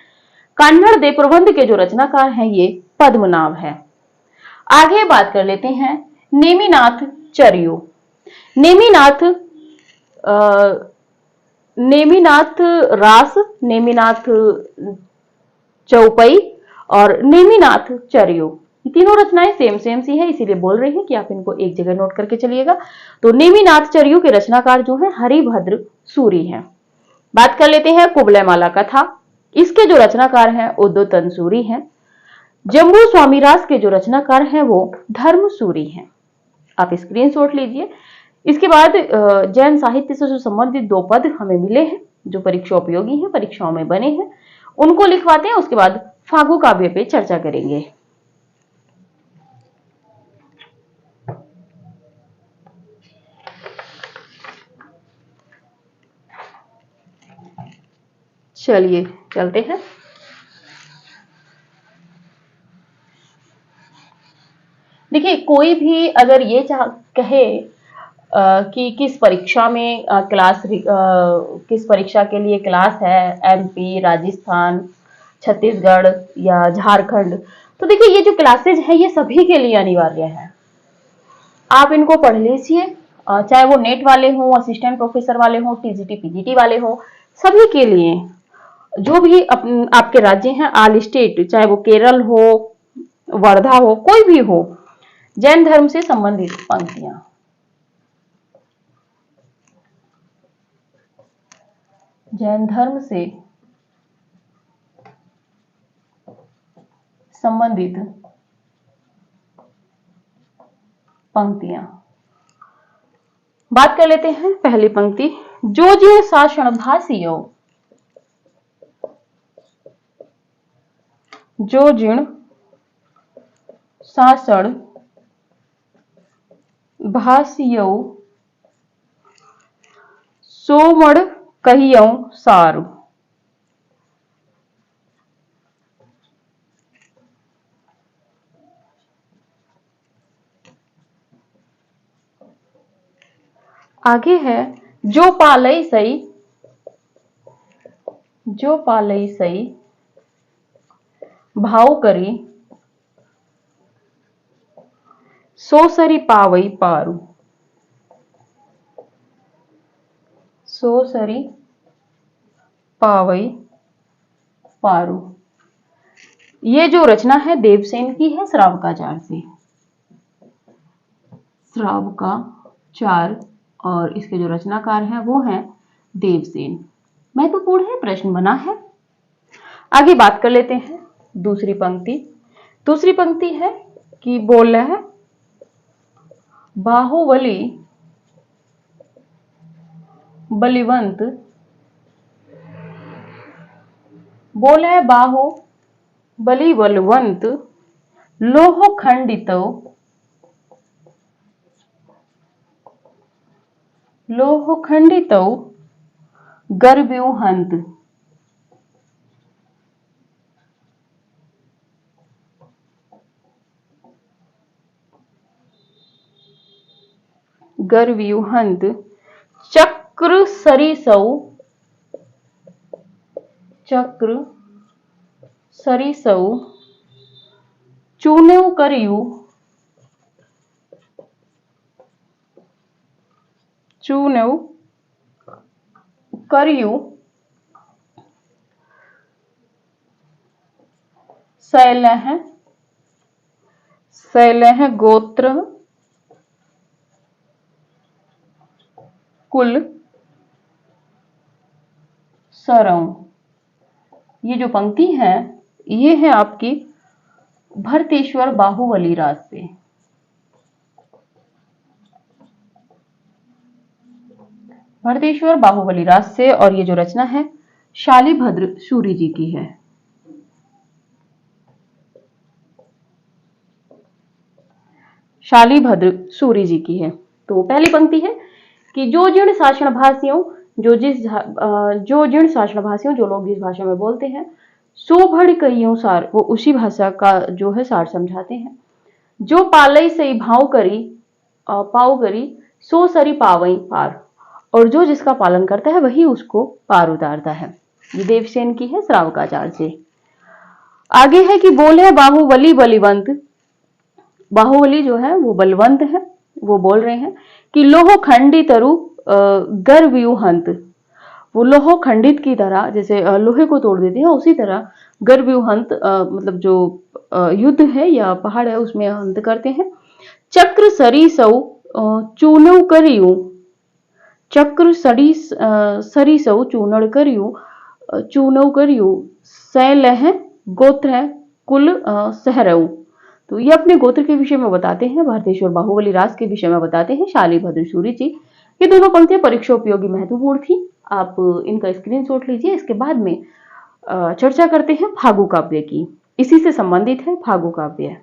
कान्नड़ देव प्रबंध के जो रचनाकार हैं ये पद्मनाभ है। आगे बात कर लेते हैं नेमिनाथ चरियो। नेमिनाथ नेमिनाथ रास, नेमिनाथ चौपाई और नेमिनाथ चरियो, तीनों रचनाएं सेम सेम सी है, इसीलिए बोल रही है कि आप इनको एक जगह नोट करके चलिएगा। तो नेमिनाथ चरियो के रचनाकार जो है हरिभद्र सूरी हैं। बात कर लेते हैं कुबलय माला कथा। इसके जो रचनाकार हैं उद्योतन सूरी हैं। जम्बू स्वामी रास के जो रचनाकार हैं वो धर्म सूरी हैं। आप स्क्रीनशॉट लीजिए। इसके बाद जैन साहित्य से जो संबंधित दो पद हमें मिले हैं जो परीक्षा उपयोगी हैं, परीक्षाओं में बने हैं, उनको लिखवाते हैं, उसके बाद फागु काव्य पे चर्चा करेंगे। चलिए चलते हैं। देखिए कोई भी अगर ये कहे कि किस परीक्षा में किस परीक्षा के लिए क्लास है, एमपी, राजस्थान, छत्तीसगढ़ या झारखंड, तो देखिए ये जो क्लासेज है ये सभी के लिए अनिवार्य है। आप इनको पढ़ लीजिए, चाहे वो नेट वाले हों, असिस्टेंट प्रोफेसर वाले हों, टीजीटी पीजीटी वाले हों, सभी के लिए, जो भी आपके राज्य हैं, ऑल स्टेट, चाहे वो केरल हो, वर्धा हो, कोई भी हो, जैन धर्म से संबंधित पंक्तियां, जैन धर्म से संबंधित पंक्तियां। बात कर लेते हैं पहली पंक्ति। जो जिण साषण भासियो, जो जिण साषण भासियो, सोमड़ कहियो सारू। आगे है जो पालई सई, जो पालई सई भाव करी, सो सरी पावई पारू। सो सरी पावई पारू। ये जो रचना है देवसेन की है श्रावकाचार से, श्रावकाचार, और इसके जो रचनाकार हैं वो हैं देवसेन। महत्वपूर्ण है, प्रश्न बना है। आगे बात कर लेते हैं दूसरी पंक्ति। दूसरी पंक्ति है कि बोल है बाहुबली बलिवंत, बोल है बाहु बलि बलवंत, लोह खंडित, लोह खंडित गर्व्यूहंत। गर्व्यूहंत चक्र सरिसौ, चक्र सरिसौ चूनेव करियु, चूनेव करियु शैलः शैलः गोत्र कुल सरऊ। ये जो पंक्ति है ये है आपकी भरतेश्वर बाहुबली राज से। भरतेश्वर बाहुबली राज से, और ये जो रचना है शालिभद्र सूरि जी की है। शालिभद्र सूरि जी की है। तो पहली पंक्ति है कि जो जीर्ण शासन भाषियों जो जीर्ण शासन भाषियों जो लोग जिस भाषा में बोलते हैं, सो भड़ कहियों सार, वो उसी भाषा का जो है सार समझाते हैं। जो पालई से भाव करी पाव करी, सो सरी पावई पार, और जो जिसका पालन करता है वही उसको पार उतारता है। ये देवसेन की है श्रावकाचार्य से। आगे है कि बोले बाहुबली बलिवंत, बाहुबली जो है वो बलवंत है। वो बोल रहे हैं कि लोह खंडी तरु गर्व्यूहंत, वो लोह खंडित की तरह, जैसे लोहे को तोड़ देते हैं उसी तरह गर्व्यूहंत मतलब जो युद्ध है या पहाड़ है उसमें हंत करते हैं। चक्र सरी सौ चूनव करियू, चक्र सरी सौ चूनड़ करियू, चूनव करियू, सैलह गोत्र है कुल सहरऊ। तो ये अपने गोत्र के विषय में बताते हैं, भरतेश्वर बाहुबली राज के विषय में बताते हैं शालिभद्र सूरि जी। ये दोनों पंक्तियां परीक्षा उपयोगी महत्वपूर्ण थी। आप इनका स्क्रीनशॉट लीजिए। इसके बाद में चर्चा करते हैं फागु काव्य की। इसी से संबंधित है फागु काव्य।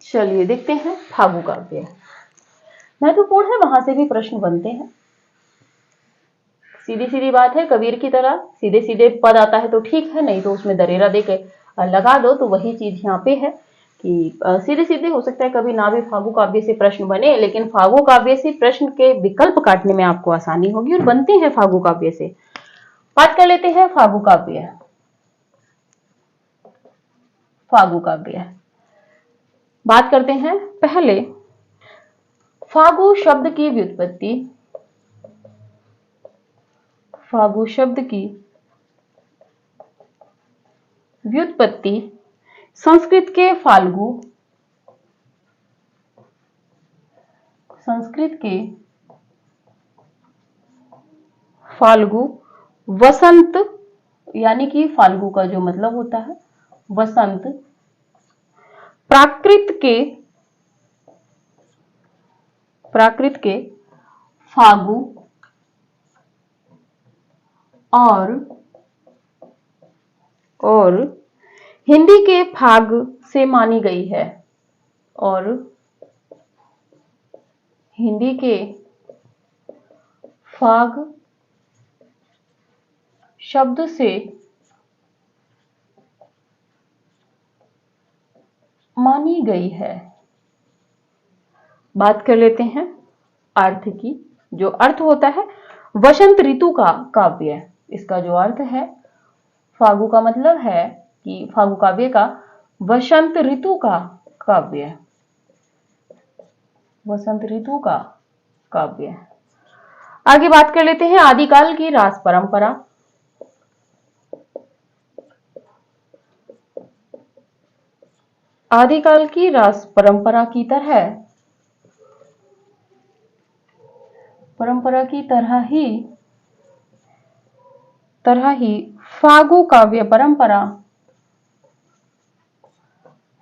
चलिए देखते हैं फागु काव्य। महत्वपूर्ण है, वहां से भी प्रश्न बनते हैं। सीधी सीधी बात है, कबीर की तरह सीधे सीधे पद आता है तो ठीक है, नहीं तो उसमें दरेरा देके लगा दो। तो वही चीज यहाँ पे है कि सीधे सीधे हो सकता है कभी ना भी फागु काव्य से प्रश्न बने, लेकिन फागु काव्य से प्रश्न के विकल्प काटने में आपको आसानी होगी और बनते हैं फागु काव्य से। बात कर लेते हैं फागु काव्य। फागु काव्य बात करते हैं पहले फागु शब्द की व्युत्पत्ति। फागु शब्द की व्युत्पत्ति संस्कृत के फाल्गु, संस्कृत के फाल्गु, वसंत, यानी कि फाल्गु का जो मतलब होता है वसंत, प्राकृत के फागु और हिंदी के फाग से मानी गई है, और हिंदी के फाग शब्द से मानी गई है। बात कर लेते हैं अर्थ की। जो अर्थ होता है वसंत ऋतु का काव्य, इसका जो अर्थ है फागु का मतलब है कि फागु काव्य का वसंत ऋतु का काव्य, वसंत ऋतु का काव्य। आगे बात कर लेते हैं आदिकाल की रास परंपरा। आदिकाल की रास परंपरा की तरह ही फागु काव्य परंपरा,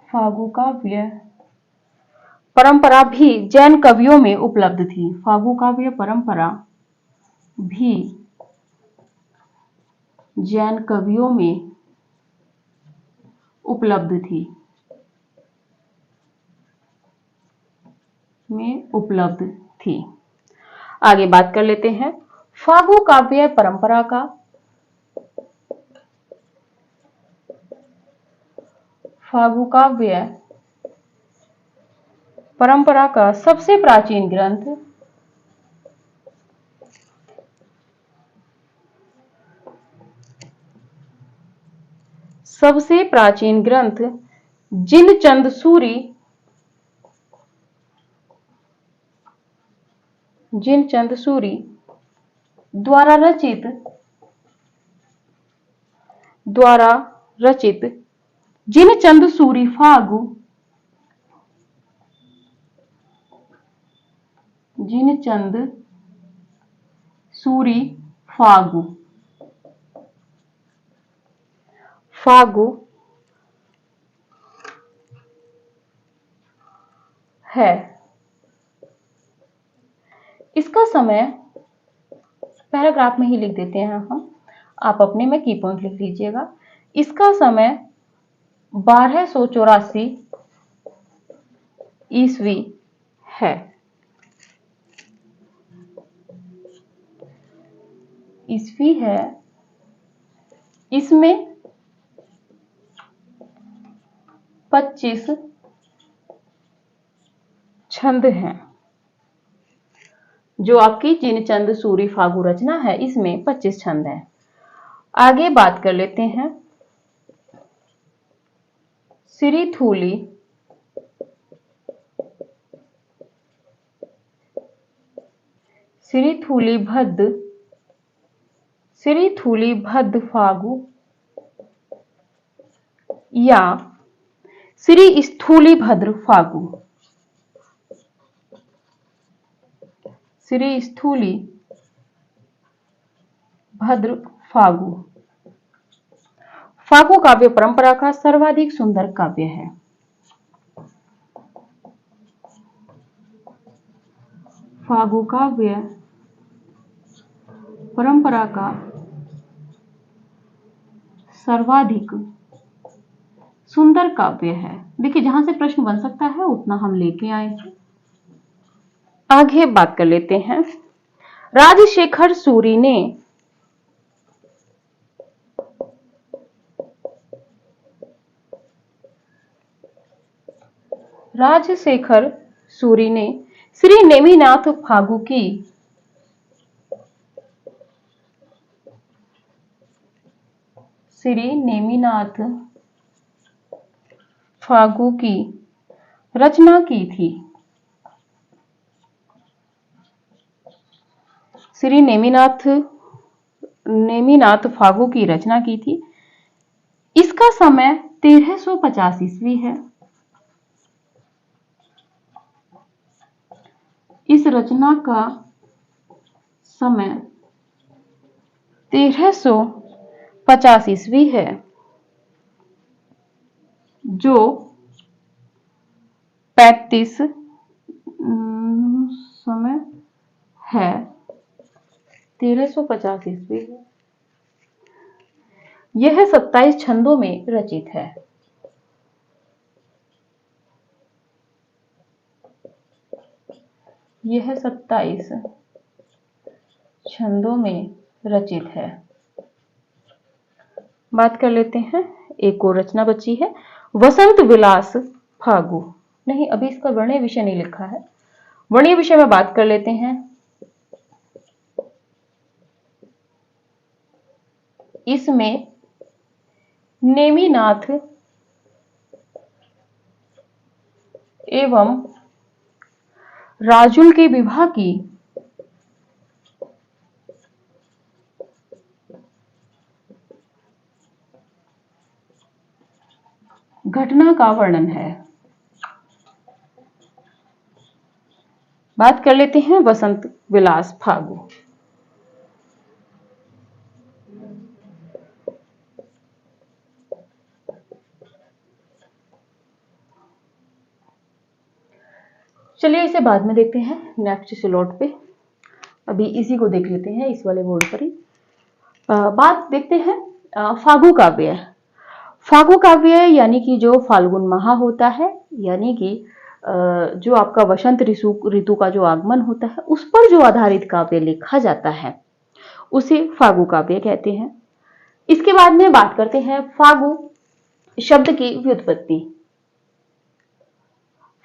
फागु काव्य परंपरा भी जैन कवियों में उपलब्ध थी। फागु काव्य परंपरा भी जैन कवियों में उपलब्ध थी। आगे बात कर लेते हैं फागु काव्य परंपरा का। फागु काव्य परंपरा का सबसे प्राचीन ग्रंथ जिनचंद सूरि जिनचंद सूरी द्वारा रचित जिनचंद सूरी फागु जिनचंद सूरी फागु फागु है। इसका समय पैराग्राफ में ही लिख देते हैं हम, आप अपने में की पॉइंट लिख लीजिएगा। इसका समय 1284 ईस्वी है। ईस्वी है। इसमें 25 छंद हैं। जो आपकी जिनचंद सूरी फागु रचना है, इसमें 25 छंद हैं। आगे बात कर लेते हैं सिरिथूली भद्द फागु या श्री स्थूली भद्र फागु। श्री स्थूली भद्र फागु फागु काव्य परंपरा का सर्वाधिक सुंदर काव्य है। फागु काव्य परंपरा का सर्वाधिक सुंदर काव्य है। देखिए, जहां से प्रश्न बन सकता है उतना हम लेके आए हैं। आगे बात कर लेते हैं राजशेखर सूरी ने श्री नेमिनाथ फागु की रचना की थी। श्री नेमिनाथ फागु की रचना की थी। इसका समय 1350 ईस्वी है। इस रचना का समय 1350 ईस्वी है, जो 35 समय है 1350 ईस्वी है। यह 27 छंदों में रचित है। यह 27 छंदों में रचित है। बात कर लेते हैं, एक और रचना बची है वसंत विलास फागु। नहीं, अभी इसका वर्णीय विषय नहीं लिखा है। वर्णीय विषय में बात कर लेते हैं। इसमें नेमिनाथ एवं राजुल के विवाह की घटना का वर्णन है। बात कर लेते हैं वसंत विलास फागु। चलिए इसे बाद में देखते हैं, नेक्स्ट स्लॉट पे। अभी इसी को देख लेते हैं, इस वाले बोर्ड पर ही। बात देखते हैं फागु काव्य। फागु काव्य यानी कि जो फाल्गुन माह होता है, यानी कि जो आपका वसंत ऋतु का जो आगमन होता है, उस पर जो आधारित काव्य लिखा जाता है, उसे फागु काव्य कहते हैं। इसके बाद में बात करते हैं फागु शब्द की व्युत्पत्ति।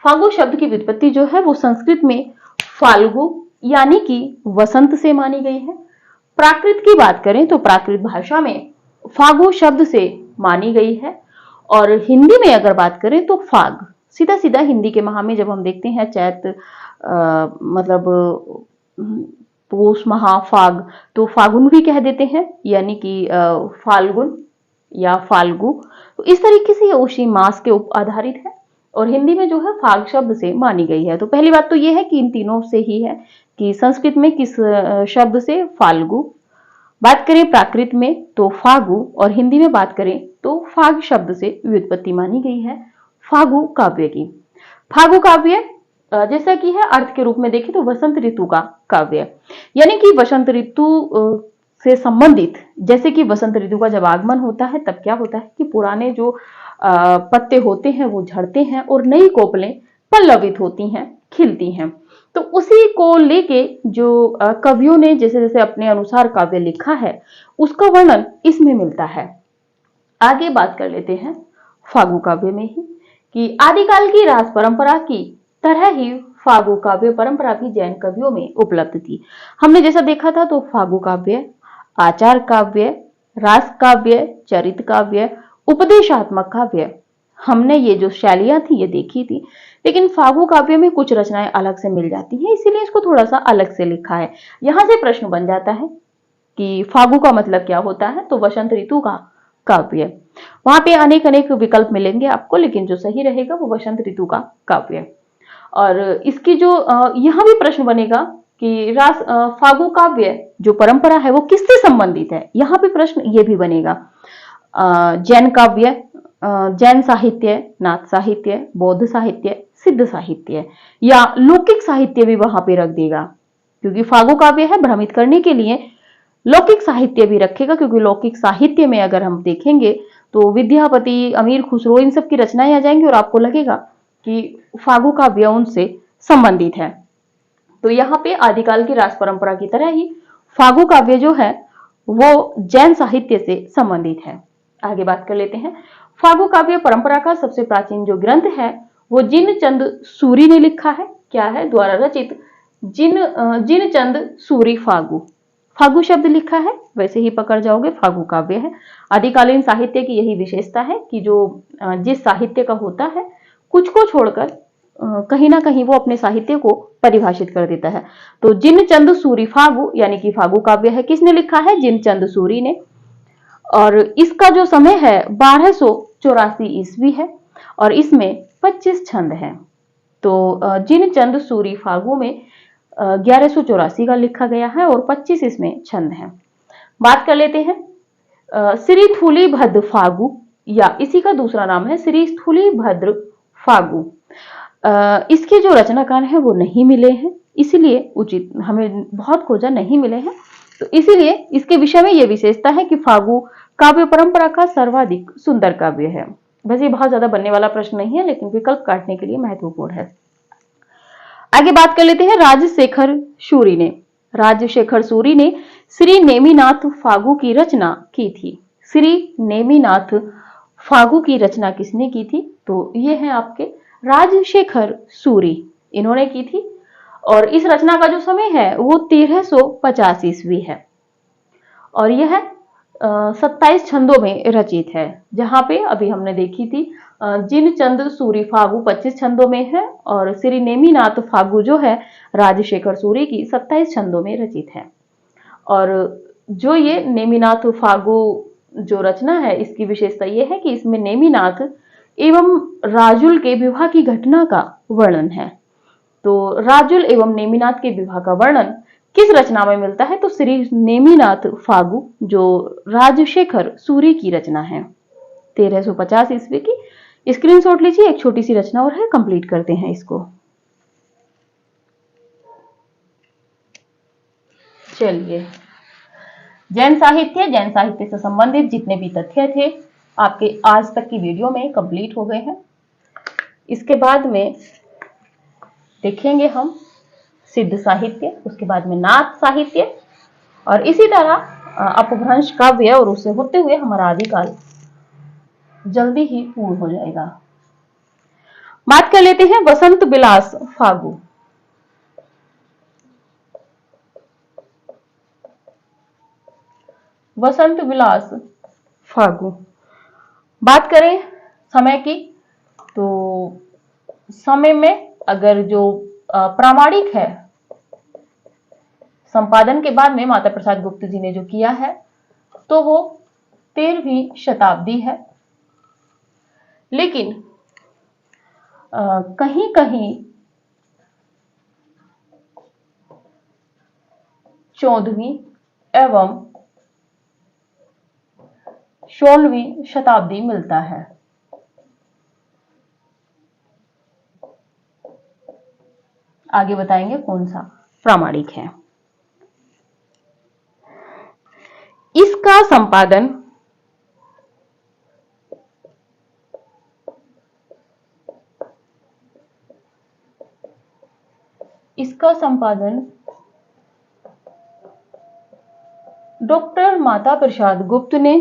फागु शब्द की व्युत्पत्ति जो है वो संस्कृत में फाल्गु यानी कि वसंत से मानी गई है। प्राकृत की बात करें तो प्राकृत भाषा में फागु शब्द से मानी गई है। और हिंदी में अगर बात करें तो फाग, सीधा सीधा हिंदी के माह में जब हम देखते हैं चैत मतलब पोष महा फाग, तो फागुन भी कह देते हैं, यानी कि फाल्गुन या फाल्गु। तो इस तरीके से ये उसी मास के ऊपर आधारित है और हिंदी में जो है फाग शब्द से मानी गई है। तो पहली बात तो ये है कि इन तीनों से ही है कि संस्कृत में किस शब्द से, फाल्गु। बात करें प्राकृत में तो फागु, और हिंदी में बात करें तो फाग शब्द से व्युत्पत्ति मानी गई है फागु काव्य की। फागु काव्य जैसा कि है अर्थ के रूप में देखें तो वसंत ऋतु का काव्य, यानी कि वसंत ऋतु से संबंधित, जैसे कि वसंत ऋतु का जब आगमन होता है तब क्या होता है कि पुराने जो पत्ते होते हैं वो झड़ते हैं और नई कोपलें पल्लवित होती हैं, खिलती हैं। तो उसी को लेके जो कवियों ने जैसे जैसे अपने अनुसार काव्य लिखा है उसका वर्णन इसमें मिलता है। आगे बात कर लेते हैं फागु काव्य में ही कि आदिकाल की रास परंपरा की तरह ही फागु काव्य परंपरा भी जैन कवियों में उपलब्ध थी। हमने जैसा देखा था तो फागु काव्य, आचार काव्य, रास काव्य, चरित काव्य, उपदेशात्मक काव्य, हमने ये जो शैलियां थी ये देखी थी। लेकिन फागु काव्य में कुछ रचनाएं अलग से मिल जाती हैं, इसीलिए इसको थोड़ा सा अलग से लिखा है। यहां से प्रश्न बन जाता है कि फागु का मतलब क्या होता है, तो वसंत ऋतु का काव्य। वहां पे अनेक अनेक विकल्प मिलेंगे आपको, लेकिन जो सही रहेगा वो वसंत ऋतु का काव्य। और इसकी जो यहां भी प्रश्न बनेगा कि फागु काव्य जो परंपरा है वो किससे संबंधित है, यहां पे प्रश्न ये भी बनेगा। जैन काव्य, जैन साहित्य, नाथ साहित्य, बौद्ध साहित्य, सिद्ध साहित्य, या लौकिक साहित्य भी वहां पे रख देगा, क्योंकि फागु काव्य है भ्रमित करने के लिए लौकिक साहित्य भी रखेगा, क्योंकि लौकिक साहित्य में अगर हम देखेंगे तो विद्यापति, अमीर खुसरो, इन सब की रचनाएं आ जाएंगी और आपको लगेगा कि फागु काव्य उनसे संबंधित है। तो यहाँ पे आदिकाल की रास परंपरा की तरह ही फागु काव्य जो है वो जैन साहित्य से संबंधित है। आगे बात कर लेते हैं। फागु काव्य परंपरा का सबसे प्राचीन जो ग्रंथ है वो जिनचंद सूरी ने लिखा है। क्या है? द्वारा रचित जिनचंद सूरी फागु। फागु शब्द लिखा है, वैसे ही पकड़ जाओगे, फागु काव्य है। आदिकालीन साहित्य की यही विशेषता है कि जो जिस साहित्य का होता है कुछ को छोड़कर कहीं ना कहीं वो अपने साहित्य को परिभाषित कर देता है। तो जिनचंद सूरी फागु यानी कि फागु काव्य है, किसने लिखा है? जिनचंद सूरी ने। और इसका जो समय है 1284 ईस्वी है और इसमें 25 छंद हैं। तो जिनचंद सूरी फागु में 1184 का लिखा गया है और 25 इसमें छंद हैं। बात कर लेते हैं श्री स्थूली भद्र फागु, या इसी का दूसरा नाम है श्री स्थूली भद्र फागु। इसके जो रचनाकार हैं वो नहीं मिले हैं, इसीलिए उचित हमें बहुत खोजा, नहीं मिले हैं, तो इसीलिए इसके विषय में ये विशेषता है कि फागु काव्य परंपरा का सर्वाधिक सुंदर काव्य है। बस ये बहुत ज्यादा बनने वाला प्रश्न नहीं है, लेकिन विकल्प काटने के लिए महत्वपूर्ण है। आगे बात कर लेते हैं राजशेखर सूरी ने। राजशेखर सूरी ने श्री नेमिनाथ फागु की रचना की थी। श्री नेमिनाथ फागु की रचना किसने की थी? तो ये है आपके राजशेखर सूरी, इन्होंने की थी। और इस रचना का जो समय है वो 1350 ईस्वी है और यह 27 छंदों में रचित है। जहां पे अभी हमने देखी थी जिनचंद सूरी फागु 25 छंदों में है और श्री नेमिनाथ फागु जो है राजशेखर सूरी की 27 छंदों में रचित है। और जो ये नेमिनाथ फागु जो रचना है इसकी विशेषता यह है कि इसमें नेमिनाथ एवं राजुल के विवाह की घटना का वर्णन है। तो राजुल एवं नेमिनाथ के विवाह का वर्णन किस रचना में मिलता है? तो श्री नेमिनाथ फागु जो राजशेखर सूरी की रचना है 1350 ईस्वी की। स्क्रीनशॉट लीजिए, एक छोटी सी रचना और है, कंप्लीट करते हैं इसको। चलिए, जैन साहित्य से संबंधित जितने भी तथ्य थे आपके आज तक की वीडियो में कंप्लीट हो गए हैं। इसके बाद में देखेंगे हम सिद्ध साहित्य, उसके बाद में नाथ साहित्य और इसी तरह अपभ्रंश काव्य, और उससे होते हुए हमारा आदिकाल जल्दी ही पूर्ण हो जाएगा। बात कर लेते हैं वसंत विलास फागु। वसंत विलास फागु, बात करें समय की तो समय में अगर जो प्रामाणिक है संपादन के बाद में माता प्रसाद गुप्त जी ने जो किया है तो वो 13वीं शताब्दी है। लेकिन कहीं कहीं 14वीं एवं 16वीं शताब्दी मिलता है। आगे बताएंगे कौन सा प्रामाणिक है। इसका संपादन डॉक्टर माता प्रसाद गुप्त ने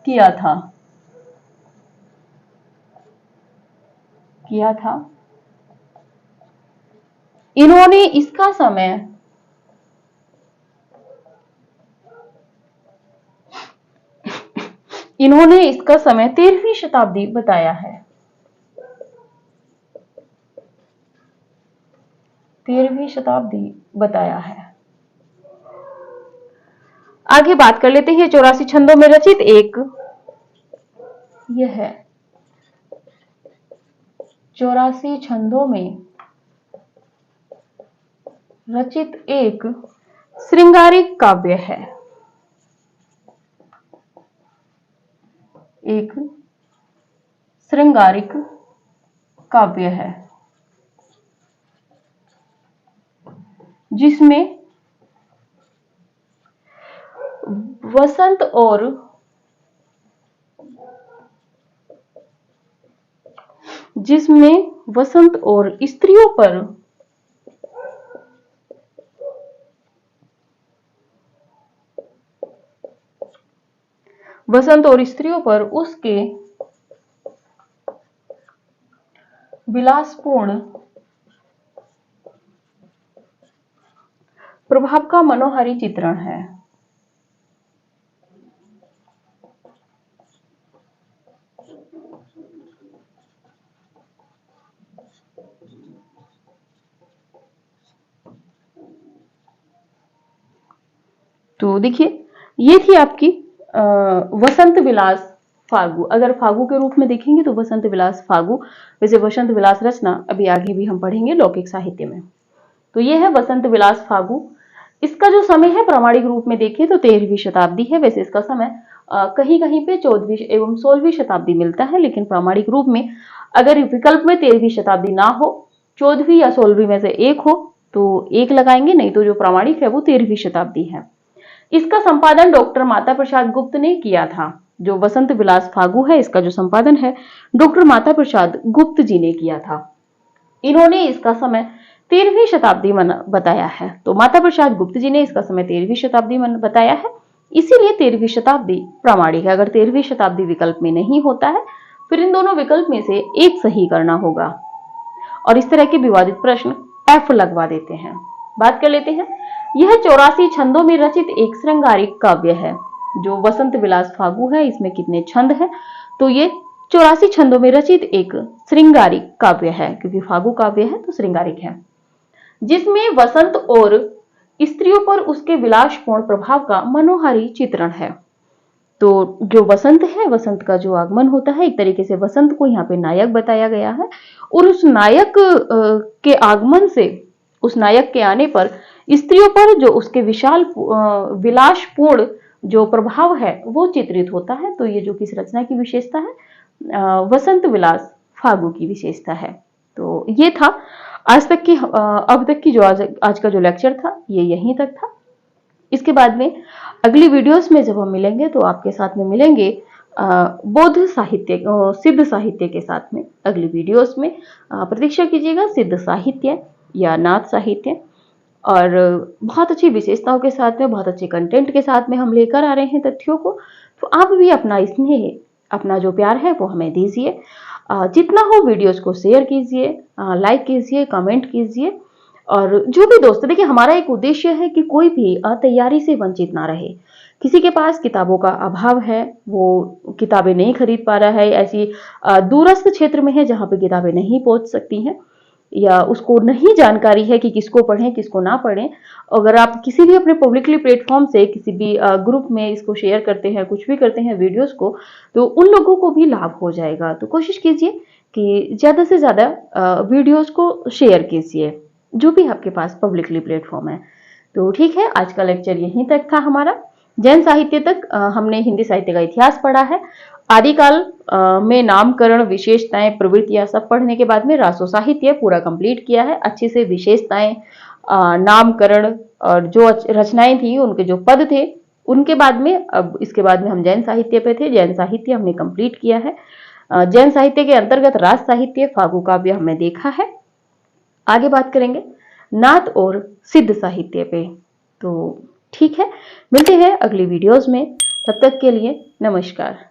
किया था। इन्होंने इसका समय इन्होंने इसका समय 13वीं शताब्दी बताया है। 13वीं शताब्दी बताया है। आगे बात कर लेते हैं 84 छंदों में रचित एक, यह है 84 छंदों में रचित एक श्रृंगारिक काव्य है। एक श्रृंगारिक काव्य है जिसमें वसंत और स्त्रियों पर उसके विलासपूर्ण प्रभाव का मनोहारी चित्रण है। तो देखिए ये थी आपकी वसंत विलास फागु। अगर फागु के रूप में देखेंगे तो वसंत विलास फागु। वैसे वसंत विलास रचना अभी आगे भी हम पढ़ेंगे लौकिक साहित्य में। तो ये है वसंत विलास फागु। इसका जो समय है प्रामाणिक रूप में देखें तो 13वीं शताब्दी है। वैसे इसका समय कहीं कहीं पे 14वीं एवं 16वीं शताब्दी मिलता है, लेकिन प्रामाणिक रूप में अगर विकल्प में 13वीं शताब्दी ना हो, 14वीं या 16वीं में से एक हो तो एक लगाएंगे, नहीं तो जो प्रामाणिक है वो 13वीं शताब्दी है। इसका संपादन डॉक्टर माता प्रसाद गुप्त ने किया था। जो वसंत विलास फागु है इसका जो संपादन है डॉक्टर माता प्रसाद गुप्त जी ने किया था। इन्होंने इसका समय 13वीं शताब्दी बताया है। तो माता प्रसाद गुप्त जी ने इसका समय 13वीं शताब्दी बताया है, इसीलिए 13वीं शताब्दी प्रामाणिक है। अगर 13वीं शताब्दी विकल्प में नहीं होता है फिर इन दोनों विकल्प में से एक सही करना होगा और इस तरह के विवादित प्रश्न F लगवा देते हैं। बात कर लेते हैं, यह 84 छंदों में रचित एक श्रृंगारिक काव्य है। जो वसंत विलास फागु है इसमें कितने छंद है, तो ये 84 छंदों में रचित एक श्रृंगारिक काव्य है, क्योंकि फागु काव्य है तो श्रृंगारिक है, जिसमें वसंत और स्त्रियों पर उसके विलासपूर्ण प्रभाव का मनोहारी चित्रण है। तो जो वसंत है, वसंत का जो आगमन होता है, एक तरीके से वसंत को यहाँ पे नायक बताया गया है और उस नायक के आगमन से, उस नायक के आने पर स्त्रियों पर जो उसके विशाल विलासपूर्ण जो प्रभाव है वो चित्रित होता है। तो ये जो किस रचना की विशेषता है, वसंत विलास फागु की विशेषता है। तो ये था आज तक की अब तक की जो आज का जो लेक्चर था ये यहीं तक था। इसके बाद में अगली वीडियोस में जब हम मिलेंगे तो आपके साथ में मिलेंगे बौद्ध साहित्य, सिद्ध साहित्य के साथ में। अगली वीडियोस में प्रतीक्षा कीजिएगा सिद्ध साहित्य या नाथ साहित्य, और बहुत अच्छी विशेषताओं के साथ में, बहुत अच्छे कंटेंट के साथ में हम लेकर आ रहे हैं तथ्यों को। तो आप भी अपना स्नेह, अपना जो प्यार है वो हमें दीजिए। जितना हो वीडियोस को शेयर कीजिए, लाइक कीजिए, कमेंट कीजिए और जो भी दोस्त, देखिए हमारा एक उद्देश्य है कि कोई भी तैयारी से वंचित ना रहे। किसी के पास किताबों का अभाव है, वो किताबें नहीं खरीद पा रहा है, ऐसी दूरस्थ क्षेत्र में है जहाँ पे किताबें नहीं पहुंच सकती हैं, या उसको नहीं जानकारी है कि किसको पढ़ें किसको ना पढ़ें। अगर आप किसी भी अपने पब्लिकली प्लेटफॉर्म से किसी भी ग्रुप में इसको शेयर करते हैं, कुछ भी करते हैं वीडियोस को, तो उन लोगों को भी लाभ हो जाएगा। तो कोशिश कीजिए कि ज़्यादा से ज़्यादा वीडियोस को शेयर कीजिए, जो भी आपके पास पब्लिकली प्लेटफॉर्म है। तो ठीक है, आज का लेक्चर यहीं तक था हमारा। जैन साहित्य तक हमने हिंदी साहित्य का इतिहास पढ़ा है। आदिकाल में नामकरण, विशेषताएं, प्रवृत्तियां सब पढ़ने के बाद में रासो साहित्य पूरा कंप्लीट किया है अच्छे से। विशेषताएं, नामकरण और जो रचनाएं थी, उनके जो पद थे, उनके बाद में अब इसके बाद में हम जैन साहित्य पे थे। जैन साहित्य हमने कंप्लीट किया है। जैन साहित्य के अंतर्गत रास साहित्य, फागु काव्य हमने देखा है। आगे बात करेंगे नाथ और सिद्ध साहित्य पे। तो ठीक है, मिलते हैं अगली वीडियोस में। तब तक के लिए नमस्कार।